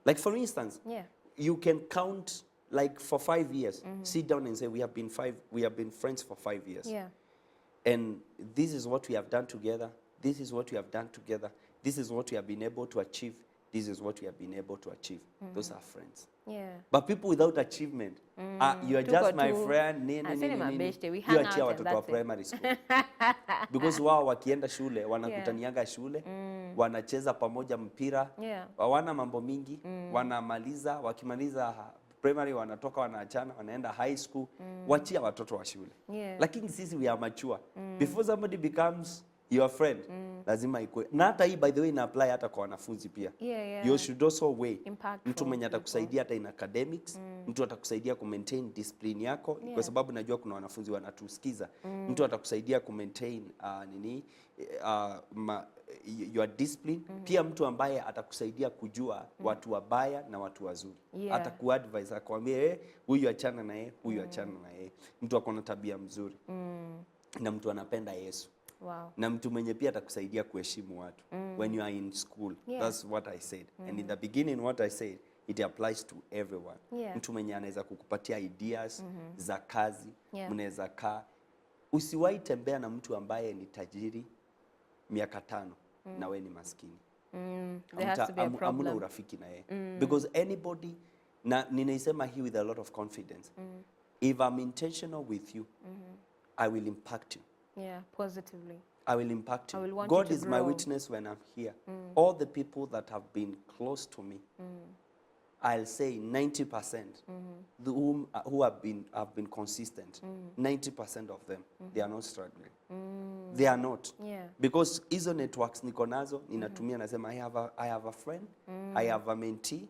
Like for instance, Yeah. you can count like for 5 years, sit down and say, we have been friends for 5 years. Yeah. And this is what we have done together. This is what we have done together. This is what we have been able to achieve. This is what we have been able to achieve. Those are friends. Yeah. But people without achievement, you are just my friend. Sini mabeshte, we You hang achia out and watoto wa that's it. primary school. Because wao wakienda shule, wanakutaniaga shule, wanacheza pamoja mpira, Yeah. hawana mambo mingi, wanamaliza, wakimaliza primary wanatoka wanaachana, wanaenda high school, wachia watoto wa shule. Yeah. Lakini sisi we are mature. Before somebody becomes your friend, lazima ikue. Na hata hii by the way ina apply hata kwa wanafunzi pia. Yeah. You should also weigh. Impactful Mtu mwenye people. atakusaidia hata in academics, mtu atakusaidia ku maintain discipline yako kwa sababu najua kuna wanafunzi wanatusikiza. Mtu atakusaidia ku maintain your discipline. Pia mtu ambaye atakusaidia kujua watu wabaya na watu wazuri. Yeah. Atakuadvise akwambie huyu achana na yeye, huyu achana na yeye. Mtu akona tabia mzuri. Na mtu anapenda Yesu. Wow. Na mtu mwenye pia atakusaidia kuheshimu watu when you are in school. Yeah. That's what I said. And in the beginning what I said, it applies to everyone. Yeah. Mtu mwenye anaweza kukupatia ideas za kazi, Yeah. mnaweza kaa. Usiwahi tembea na mtu ambaye ni tajiri miaka 5 na we ni maskini. There has to be a Hamuna problem. urafiki na yeye. Because anybody, na ninaisema hii with a lot of confidence. If I'm intentional with you, I will impact you. Yeah, positively. I will impact you. I will want God you to is my grow. witness when I'm here. All the people that have been close to me, I'll say 90%, who have been consistent, 90% of them, they are not struggling. They are not. Yeah. Because hizo networks niko nazo, ninatumia nasema, I have a friend, I have a mentee,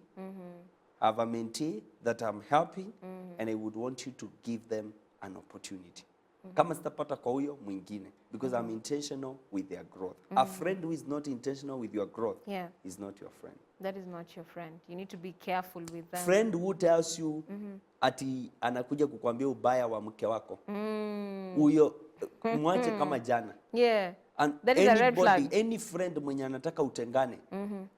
I have a mentee that I'm helping, and I would want you to give them an opportunity. Kama sitapata kwa huyo mwingine, because I'm intentional with their growth. A friend who is not intentional with your growth is not your friend. That is not your friend. You need to be careful with them. Friend who tells you ati anakuja kukwambia ubaya wa mke wako, huyo mwache kama jana. And that is a red flag. Any friend mwenye anataka utengane,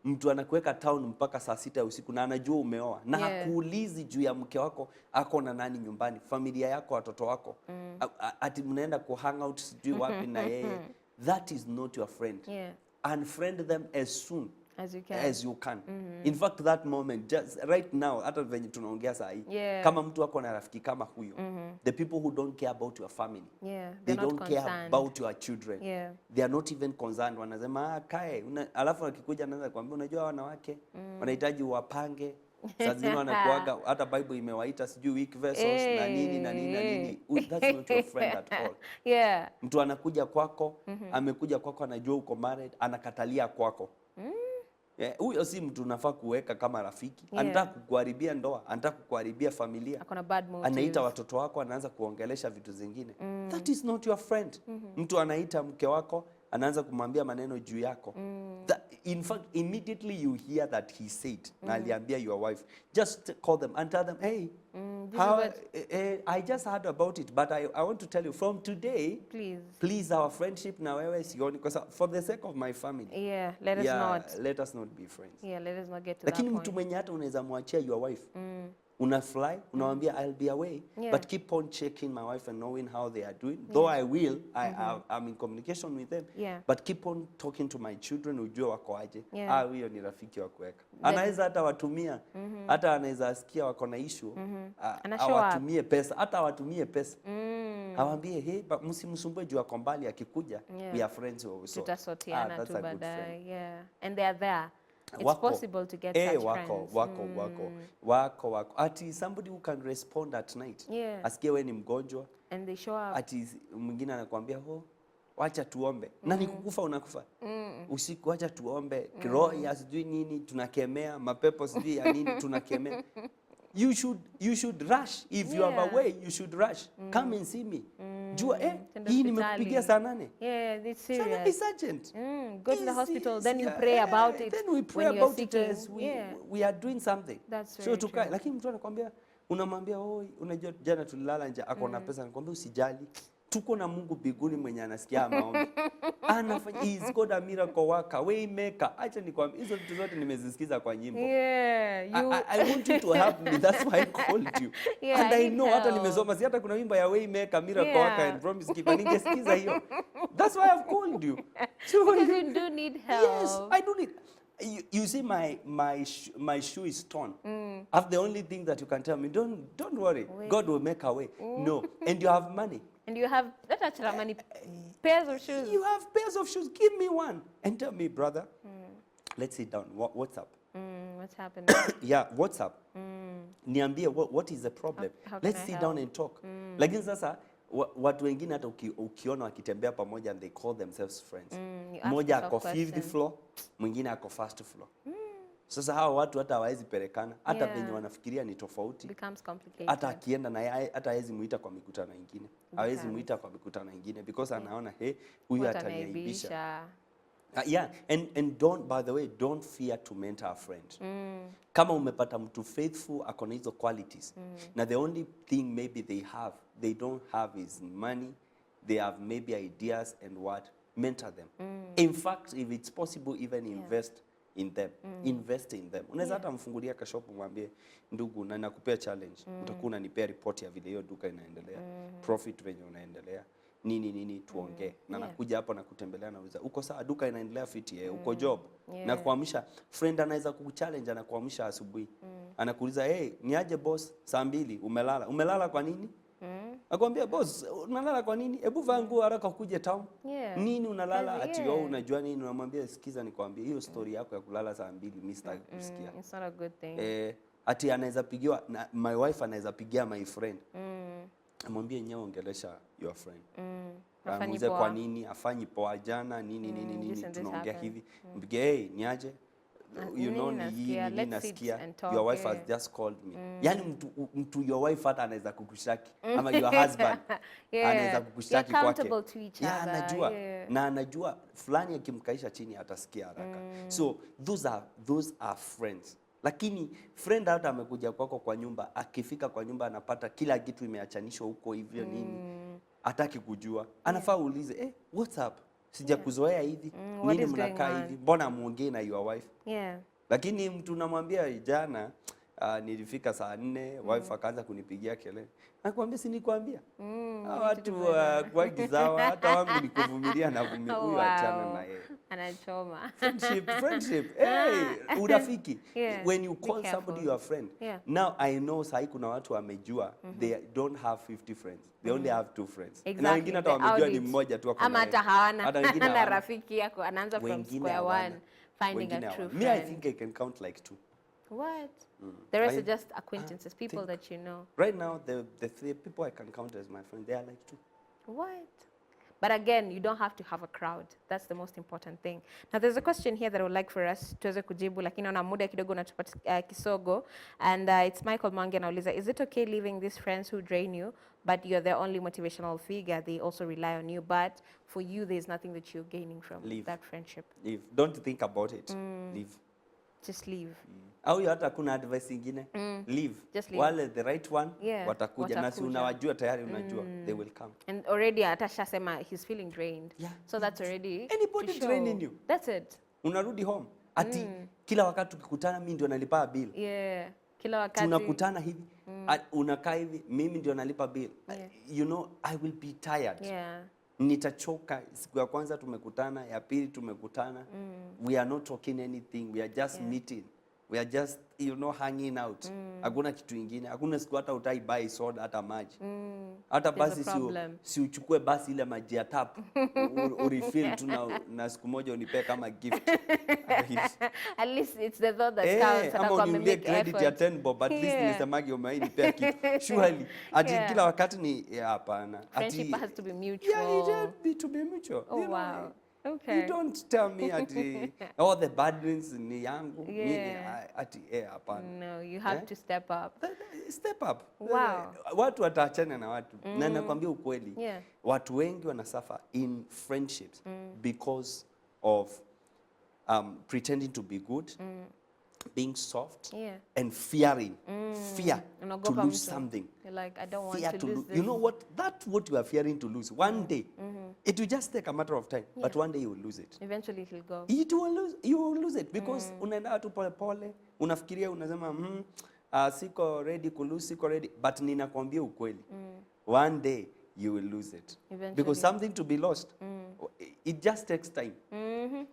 mtu anakuweka town mpaka saa 6 ya usiku na anajua umeoa na hakuulizi juu ya mke wako ako na nani nyumbani, familia yako, watoto wako, ati mnaenda ku hang out sijui wapi na yeye. That is not your friend. Unfriend them as soon as you can. In fact, that moment, just right now, hata venye tunaongea saa hii, kama mtu wako na rafiki kama huyo, the people who don't care about your family, they don't care about your children, they are not even concerned. Wanasema kae, alafu akikuja anaanza kuambia unajua wanawake wanahitaji wapange. Saa zingine wanakuaga hata Bible imewaita sijui weak vessels na nini na nini na nini. That's not your friend at all. Mtu anakuja kwako, amekuja kwako anajua uko married, anakatalia kwako. Huyo si mtu unafaa kuweka kama rafiki. Anataka kukuharibia ndoa, anataka kukuharibia familia. Anaita watoto wako, anaanza kuongelesha vitu zingine. That is not your friend. Mtu anaita mke wako, anaanza kumwambia maneno juu yako. In fact, immediately you hear that he said, na aliambia your wife, just call them and tell them, hey, I just heard about it, but I want to tell you from today, please our friendship na wewe sioni, because for the sake of my family, let us not be friends. Let us not get to Lakini that mtu point. mwenye hata unaweza mwachia your wife, una fly, unamwambia I'll be away, but keep on checking my wife and knowing how they are doing. Though I will, I'm in communication with them, but keep on talking to my children, ujue wako aje. Huyo ni rafiki wa kuweka. Anaweza hata watumia, hata anaweza asikia wako na issue, awatumie pesa, hata awatumie pesa. Awambie, hey, msimsumbue juu wako mbali, akikuja, we are friends also. Tutasotiana tu baadaye. And they are there. It's possible to get such friends. Wako. Ati somebody who can respond at night. Asikie wewe ni mgonjwa. And they show up. Ati mwingine anakuambia, wacha tuombe. Na nikukufa unakufa. Usiku wacha tuombe. Kiroho ya sijui nini tunakemea, mapepo sijui ya nini tunakemea. You should rush. If you are away, you should rush. Come and see me. Jua hii nimekupigia saa 8. It's serious. It's urgent. Go to the hospital, then you pray about it. Then we pray about it as we are doing something. That's very true. Lakini mtu anakuambia, unamwambia unajua jana tulilala nje, ako na pesa, anakuambia usijali. Tuko na Mungu mbinguni mwenye anasikia maombi. Anafanya, he's called a miracle worker, way maker. Acha nikwambie hizo vitu zote nimezisikiza kwa nyimbo. I want you to help me, that's why I called you. And I know hata nimesoma, si hata kuna wimbo ya way maker, miracle worker and promise keeper. Ningesikiza hiyo. That's why I've called you. So because you do need help. Yes, I do need. You see, my shoe is torn. That's the only thing that you can tell me. Don't worry. God will make a way. No, and you have money. And you have many pairs of shoes. You have pairs of shoes. Give me one and tell me, brother. Let's sit down. What's up? What's happening? What's up? Niambie, what is the problem? Let's sit down and talk. Lakini sasa watu wengine hata ukiona wakitembea pamoja, and they call themselves friends. Mmoja ako 5th floor, mwingine ako 1st floor. Sasa hawa watu hata hawawezi pelekana, hata penye wanafikiria ni tofauti. Becomes complicated. Hata akienda na hata hawezi muita kwa mikutano mingine. Hawezi muita kwa mikutano mingine because anaona huyu ataniaibisha. And don't, by the way, don't fear to mentor a friend. Kama umepata mtu faithful, akona hizo qualities. Now the only thing maybe they don't have is money. They have maybe ideas and what? Mentor them. In fact, if it's possible, even invest in them. Invest in them. Unaweza hata mfungulia kashopu mwambie, ndugu, na nakupea challenge. Utakuwa unanipea report ya vile hiyo duka inaendelea. Profit venye unaendelea. Nini tuongee. Na nakuja hapo na kutembelea, nauliza uko sawa, duka inaendelea fiti, uko job. Na kuamsha friend anaweza kukuchallenge, anakuamsha asubuhi. Anakuuliza, ni aje boss, saa 2 umelala. Umelala kwa nini? Akwambia, boss, unalala kwa nini? Hebu vaa nguo haraka ukuje town. Nini unalala? Ati wewe unajua nini? Unamwambia, sikiza nikwambie, hiyo story yako ya kulala saa 2 mimi sitaki kusikia. It's not a good thing. Ati anaweza pigiwa, my wife anaweza pigia my friend. Amwambie nyewe ongelesha your friend. Amuulize kwa nini afanyi poa jana, nini tunaongea hivi. Mpigie, ni aje? you know, nini ni hii, nasikia, nini let's sit nasikia, and talk, your wife yeah. has just called me. Yani mtu your wife hata anaweza kukushaki ama your husband anaweza You're kukushaki kwake. accountable to each Yeah, other. anajua. Yeah. Na anajua fulani akimkaisha chini atasikia haraka. So those are friends. Lakini friend hata amekuja kwako kwa nyumba, akifika kwa nyumba anapata kila kitu imeachanishwa huko hivyo nini. Hataki kujua. Anafaa uulize, what's up? Sijakuzoea hivi. What Nini is going mnakaa on? hivi? Mbona muongee na your wife? Yeah. Lakini mtu namwambia jana nilifika saa 4, wife akaanza kunipigia kelele. Nakwambia si nikwambia. Watu kwa sawa, hata wangu ni kuvumilia na vumilia, huyo achana na yeye. Anachoma. Friendship. Hey, urafiki. Yeah, When you be call careful. somebody your friend. Yeah. Now I know sahi kuna watu wamejua they don't have 50 friends. They only have 2 friends. Exactly. Na wengine hata The wamejua ni audit. mmoja tu ako Ama naye. hata hawana. Hata wengine Na hawana. rafiki yako anaanza from Wengine square hawana. one finding Wengine a true hawana. friend. Me, I think I can count like 2. What? The rest I- are just acquaintances, people think- that you know. Right now, the 3 people I can count as my friends, they are like 2. What? But again, you don't have to have a crowd. That's the most important thing. Now, there's a question here that I would like for us tuweze kujibu, lakini naona muda kidogo natupa kisogo. And it's Michael Mange anauliza, is it okay leaving these friends who drain you, but you're their only motivational figure? They also rely on you, but for you, there's nothing that you're gaining from Leave. that friendship. Leave. Don't think about it. Leave. Just leave. Au hata kuna advice ingine? Leave. Just leave. Wale the right one, Yeah, watakuja. Na si watakuja. unawajua tayari unajua. They will come. And already Atasha sema he's feeling drained. Yeah. So that's already Anybody to show. draining you? That's it. Unarudi home. Ati kila wakati tukikutana mimi ndio nalipa bill. Yeah. Kila wakati. Tunakutana hivi. Unakaa hivi, mimi ndio nalipa bill. Yeah. You know, I will be tired. Yeah. Nitachoka. Siku ya kwanza tumekutana, ya pili tumekutana. We are not talking anything. We are just meeting. We are just, you know, hanging out. Hakuna kitu ingine. Hakuna siku hata utai buy soda hata maji. Hata There's basi a problem. si uchukue basi ile maji ya tap. Urefill tu na siku moja unipe kama gift. At least it's the thought that Eh, counts. ama Atakuwa uniulie amemake credit ya effort. 10 bob, at least nisemage umewahi kitu. Surely. Ati Yeah. kila wakati ni hapana. Friendship has to be mutual. Yeah, it has to be mutual. Oh, You know, wow. Okay. You don't tell me ati all the burdens ni yangu. Yeah. Ati hapana. No, you have to step up. Step up. Wow. Watu wataachana na watu. Na nakwambia ukweli. Yeah. Watu wengi wanasuffer in friendships because of pretending to be good, being soft, Yeah. and fearing. Fear to Unaogopa lose mtu. something. You're like, I don't want Fear to lose this. You know what? That's what you are fearing to lose. One day, it will just take a matter of time, but one day you will lose it. Eventually it will go. You will lose it because unaenda tu pole pole, unafikiria unasema siko ready kulose, siko ready, but ninakwambia ukweli. One day you will lose it. Eventually. Because something to be lost, it just takes time.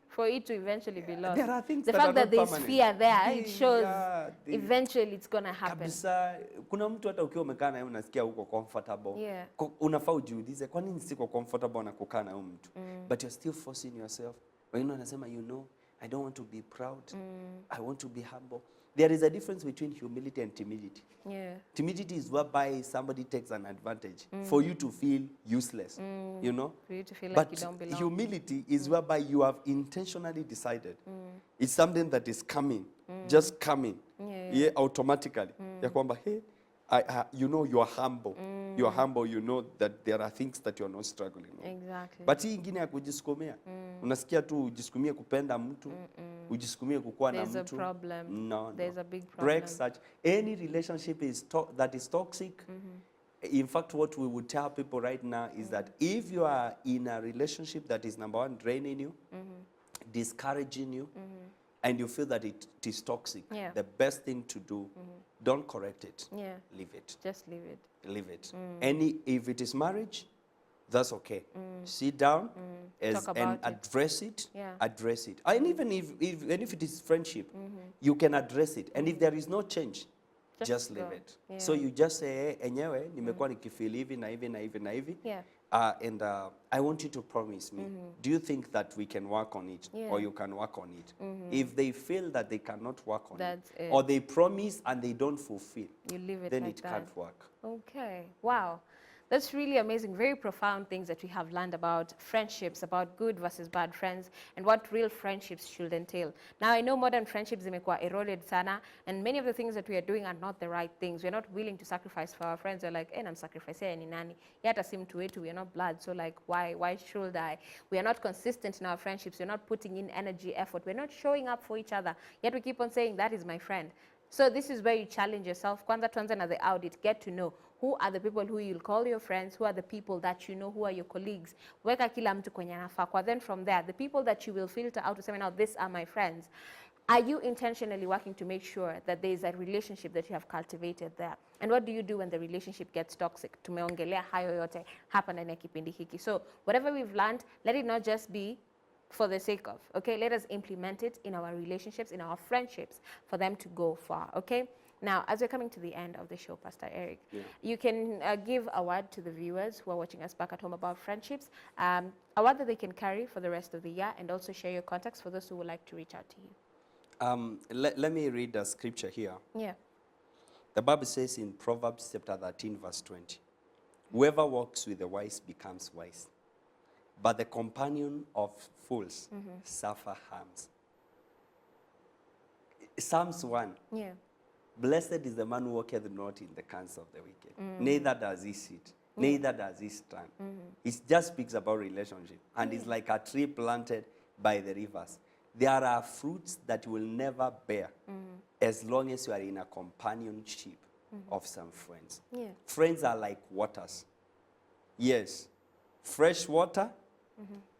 For it to eventually be lost. There are things the that fact are that not there's permanent. fear there, it shows eventually it's gonna happen. kabisa. Kuna mtu hata ukiwa umekaa naye unasikia uko comfortable. Yeah. Unafaa ujiulize kwa nini siko comfortable na kukaa na huyu mtu. But you're still forcing yourself. Wengine wanasema I don't want to be proud. I want to be humble. There is a difference between humility and timidity. Yeah. Timidity is whereby somebody takes an advantage for you to feel useless, you know? For you to feel like But you don't belong. humility is whereby you have intentionally decided. It's something that is coming, just coming, Yeah. automatically. Ya kwamba, hey, you know you are humble. You are humble, you know that there are things that you are not struggling with. Exactly. But hii ingine ya kujisukumia. Unasikia tu ujisukumie kupenda mtu, ujisukumie kukuwa na There's a mtu. problem. No. There's a big problem. Break such. Any relationship that is toxic. In fact, what we would tell people right now is that if you are in a relationship that is number one, draining you, discouraging you, and you feel that it is toxic, Yeah. the best thing to do, don't correct it. Yeah. Leave it. Just leave it. Leave it. If it is marriage, that's okay. Sit down Talk and about it. address it. Yeah. Address it. And even if it is friendship, you can address it. And if there is no change, just leave go. it. Yeah. So you just say, enyewe, nimekuwa nikifeel hivi na hivi na hivi na hivi. Yeah. And I want you to promise me, do you think that we can work on it? Yeah. Or you can work on it? If they feel that they cannot work on That's it, it. or they promise and they don't fulfill, You leave it then like it that. can't work. Okay. Wow. That's really amazing. Very profound things that we have learned about friendships, about good versus bad friends, and what real friendships should entail. Now, I know modern friendships zimekuwa eroded sana, and many of the things that we are doing are not the right things. We're not willing to sacrifice for our friends. We're like, I'm sacrificing ni nani. Yata si mtu wetu, we are not blood, so like, why should I? We are not consistent in our friendships. We're not putting in energy, effort. We're not showing up for each other. Yet we keep on saying, that is my friend. So this is where you challenge yourself. Kwanza tuanze na the audit. Get to know who are the people who you'll call your friends, who are the people that you know, who are your colleagues. Weka kila mtu kwenye anafaa kwa. Then from there, the people that you will filter out to say, now these are my friends. Are you intentionally working to make sure that there is a relationship that you have cultivated there? And what do you do when the relationship gets toxic? Tumeongelea hayo yote hapa ndani ya kipindi hiki. So whatever we've learned, let it not just be for the sake of, okay? Let us implement it in our relationships, in our friendships, for them to go far, okay? Now, as we're coming to the end of the show, Pastor Eric, you can give a word to the viewers who are watching us back at home about friendships, a word that they can carry for the rest of the year, and also share your contacts for those who would like to reach out to you. Let me read the scripture here. Yeah. The Bible says in Proverbs chapter 13, verse 20, whoever walks with the wise becomes wise, but the companion of fools suffer harms. Psalms 1. Yeah. Blessed is the man who walketh not in the counsel of the wicked, neither does he sit, neither does he stand. It just speaks about relationship, and it's like a tree planted by the rivers. There are fruits that will never bear as long as you are in a companionship of some friends. Yeah. Friends are like waters. Yes, fresh water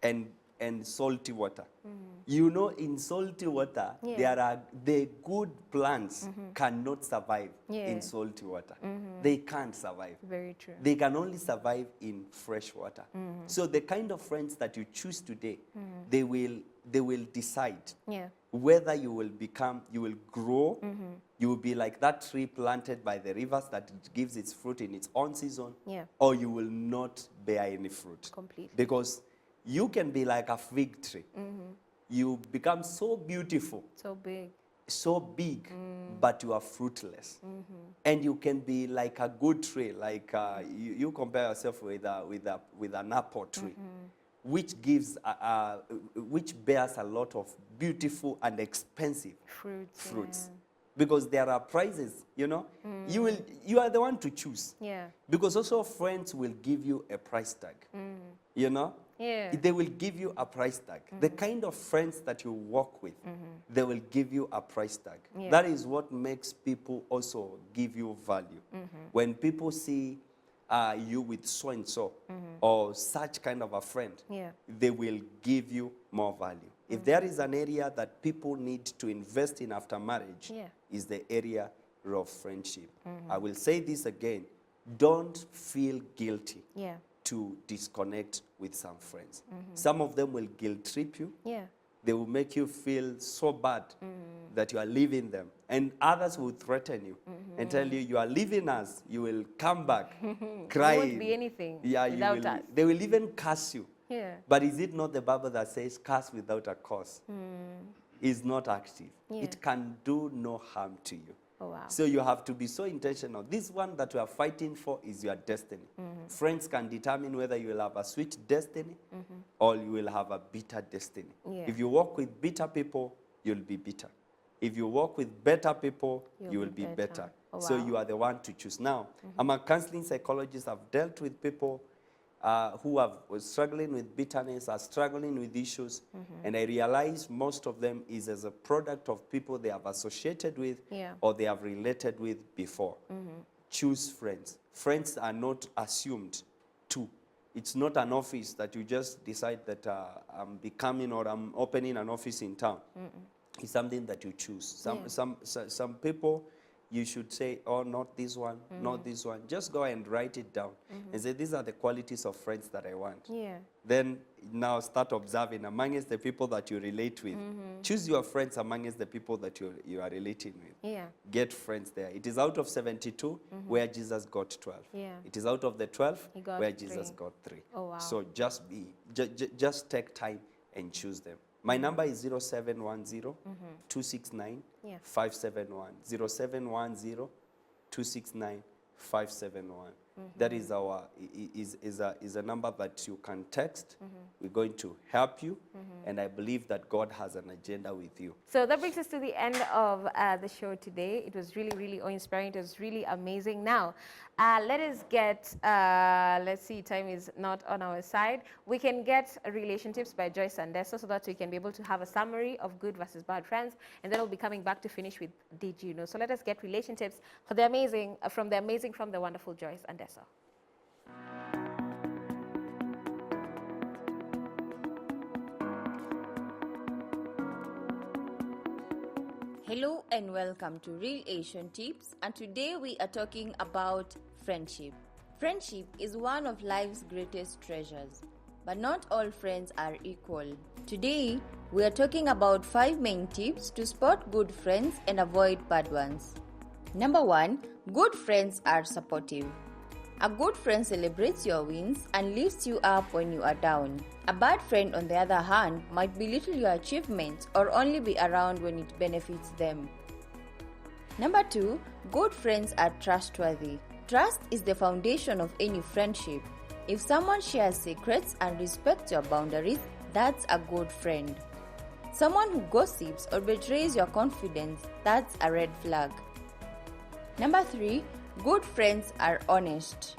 and salty water. You know, in salty water, there are the good plants cannot survive in salty water. They can't survive. Very true. They can only survive in fresh water. So the kind of friends that you choose today, they will decide whether you will grow, you will be like that tree planted by the rivers that it gives its fruit in its own season, or you will not bear any fruit. Completely. Because you can be like a fig tree. You become so beautiful, So big. but you are fruitless. And you can be like a good tree, like you compare yourself with an apple tree, which bears a lot of beautiful and expensive fruits. Because there are prizes, you know. You are the one to choose. Yeah. Because also friends will give you a price tag, you know. Yeah. They will give you a price tag. The kind of friends that you walk with, they will give you a price tag. Yeah. That is what makes people also give you value. When people see you with so and so or such kind of a friend, they will give you more value. If there is an area that people need to invest in after marriage, is the area of friendship. I will say this again. Don't feel guilty to disconnect with some friends. Some of them will guilt trip you. They will make you feel so bad that you are leaving them. And others will threaten you and tell you, you are leaving us, you will come back crying. It won't be anything without us. They will even curse you. Yeah. But is it not the Bible that says curse without a cause is not active? It can do no harm to you. Oh, wow. So you have to be so intentional. This one that you are fighting for is your destiny. Friends can determine whether you will have a sweet destiny or you will have a bitter destiny. If you walk with bitter people, you'll be bitter. If you walk with better people, you will be better. Oh, So wow. you are the one to choose. Now, I'm a counseling psychologist. I've dealt with people who are struggling with bitterness, are struggling with issues, and I realize most of them is as a product of people they have associated with or they have related with before. Choose friends. Friends are not assumed to. It's not an office that you just decide that I'm becoming or I'm opening an office in town. It's something that you choose. Some people, you should say, oh, not this one, not this one. Just go and write it down and say, these are the qualities of friends that I want. Then now start observing amongst the people that you relate with. Choose your friends amongst the people that you are relating with. Get friends there. It is out of 72 where Jesus got 12. It is out of the 12 where Jesus got 3. Oh, wow. So just take time and choose them. My number is 0710 269 571. 0710 269 571. That is our is a number that you can text. We're going to help you, and I believe that God has an agenda with you. So that brings us to the end of the show today. It was really, really awe-inspiring. It was really amazing. Now, let us get, let's see, time is not on our side. We can get Relationships by Joyce Andeso so that we can be able to have a summary of good versus bad friends. And then we'll be coming back to finish with Did You Know? So let us get Relationships for the amazing, from the wonderful Joyce Andeso. Hello and welcome to Real Asian Tips, and today we are talking about friendship. Friendship is one of life's greatest treasures, but not all friends are equal. Today we are talking about 5 main tips to spot good friends and avoid bad ones. Number 1, good friends are supportive. A good friend celebrates your wins and lifts you up when you are down. A bad friend, on the other hand, might belittle your achievements or only be around when it benefits them. Number 2, good friends are trustworthy. Trust is the foundation of any friendship. If someone shares secrets and respects your boundaries, that's a good friend. Someone who gossips or betrays your confidence, that's a red flag. Number 3, good friends are honest.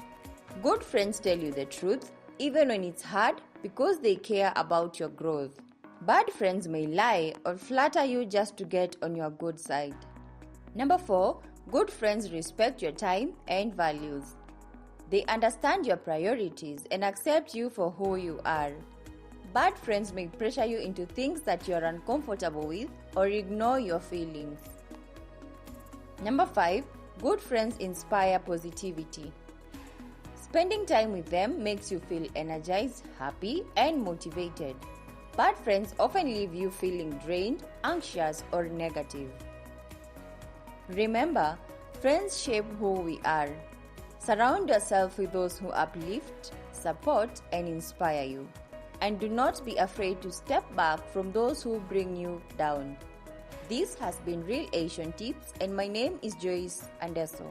Good friends tell you the truth, even when it's hard, because they care about your growth. Bad friends may lie or flatter you just to get on your good side. Number 4, good friends respect your time and values. They understand your priorities and accept you for who you are. Bad friends may pressure you into things that you're uncomfortable with or ignore your feelings. Number 5, good friends inspire positivity. Spending time with them makes you feel energized, happy, and motivated. Bad friends often leave you feeling drained, anxious, or negative. Remember, friends shape who we are. Surround yourself with those who uplift, support, and inspire you. And do not be afraid to step back from those who bring you down. This has been Real Asian Tips, and my name is Joyce Andeso.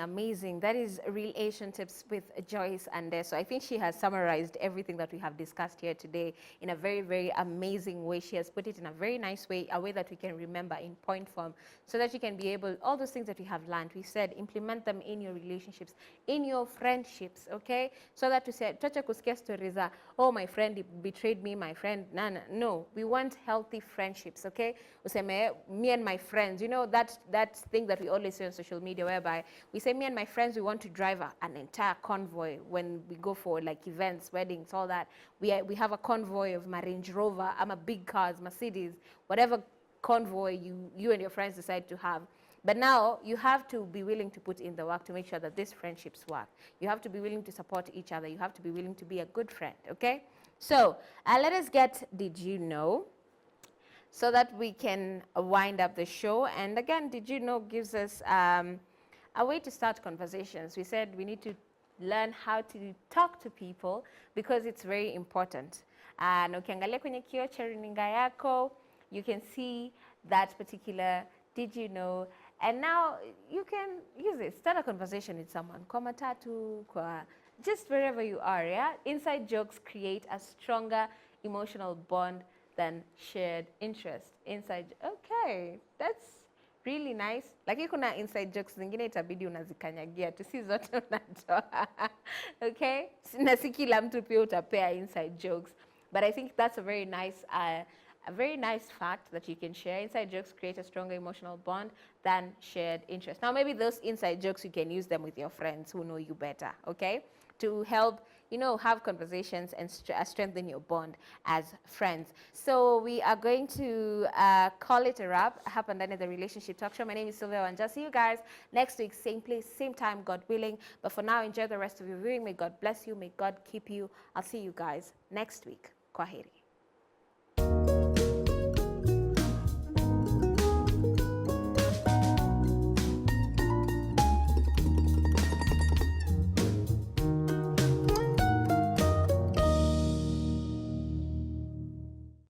Amazing. That is Real Asian Tips with Joyce Andeso. I think she has summarized everything that we have discussed here today in a very, very amazing way. She has put it in a very nice way, a way that we can remember in point form, so that you can be able, all those things that we have learned, we said, implement them in your relationships, in your friendships, okay? So that we said, tuache kusikia stories za, oh, my friend betrayed me, my friend, no. We want healthy friendships, okay? Useme, me and my friends, you know, that thing that we always say on social media, whereby we say, me and my friends, we want to drive an entire convoy when we go for like events, weddings, all that. We have a convoy of my Range Rover, big cars, Mercedes, whatever convoy you and your friends decide to have. But now you have to be willing to put in the work to make sure that these friendships work. You have to be willing to support each other. You have to be willing to be a good friend, okay? So let us get Did You Know? So that we can wind up the show. And again, Did You Know gives us a way to start conversations. We said we need to learn how to talk to people because it's very important. And ukiangalia kwenye kioo cha runinga yako, you can see that particular Did You Know? And now you can use it. Start a conversation with someone. Kwa matatu, kwa just wherever you are, yeah? Inside jokes create a stronger emotional bond than shared interest. Okay, that's really nice. Lakini kuna inside jokes zingine itabidi unazikanyagia tu, si zote unatoa. Okay? Na si kila mtu pia utapea inside jokes. But I think that's a very nice fact that you can share. Inside jokes create a stronger emotional bond than shared interest. Now, maybe those inside jokes, you can use them with your friends who know you better, okay? To help, have conversations and strengthen your bond as friends. So we are going to call it a wrap. Hapa ndani the Relationship Talk Show. My name is Sylvia Wanja. See you guys next week, same place, same time, God willing. But for now, enjoy the rest of your viewing. May God bless you. May God keep you. I'll see you guys next week. Kwaheri.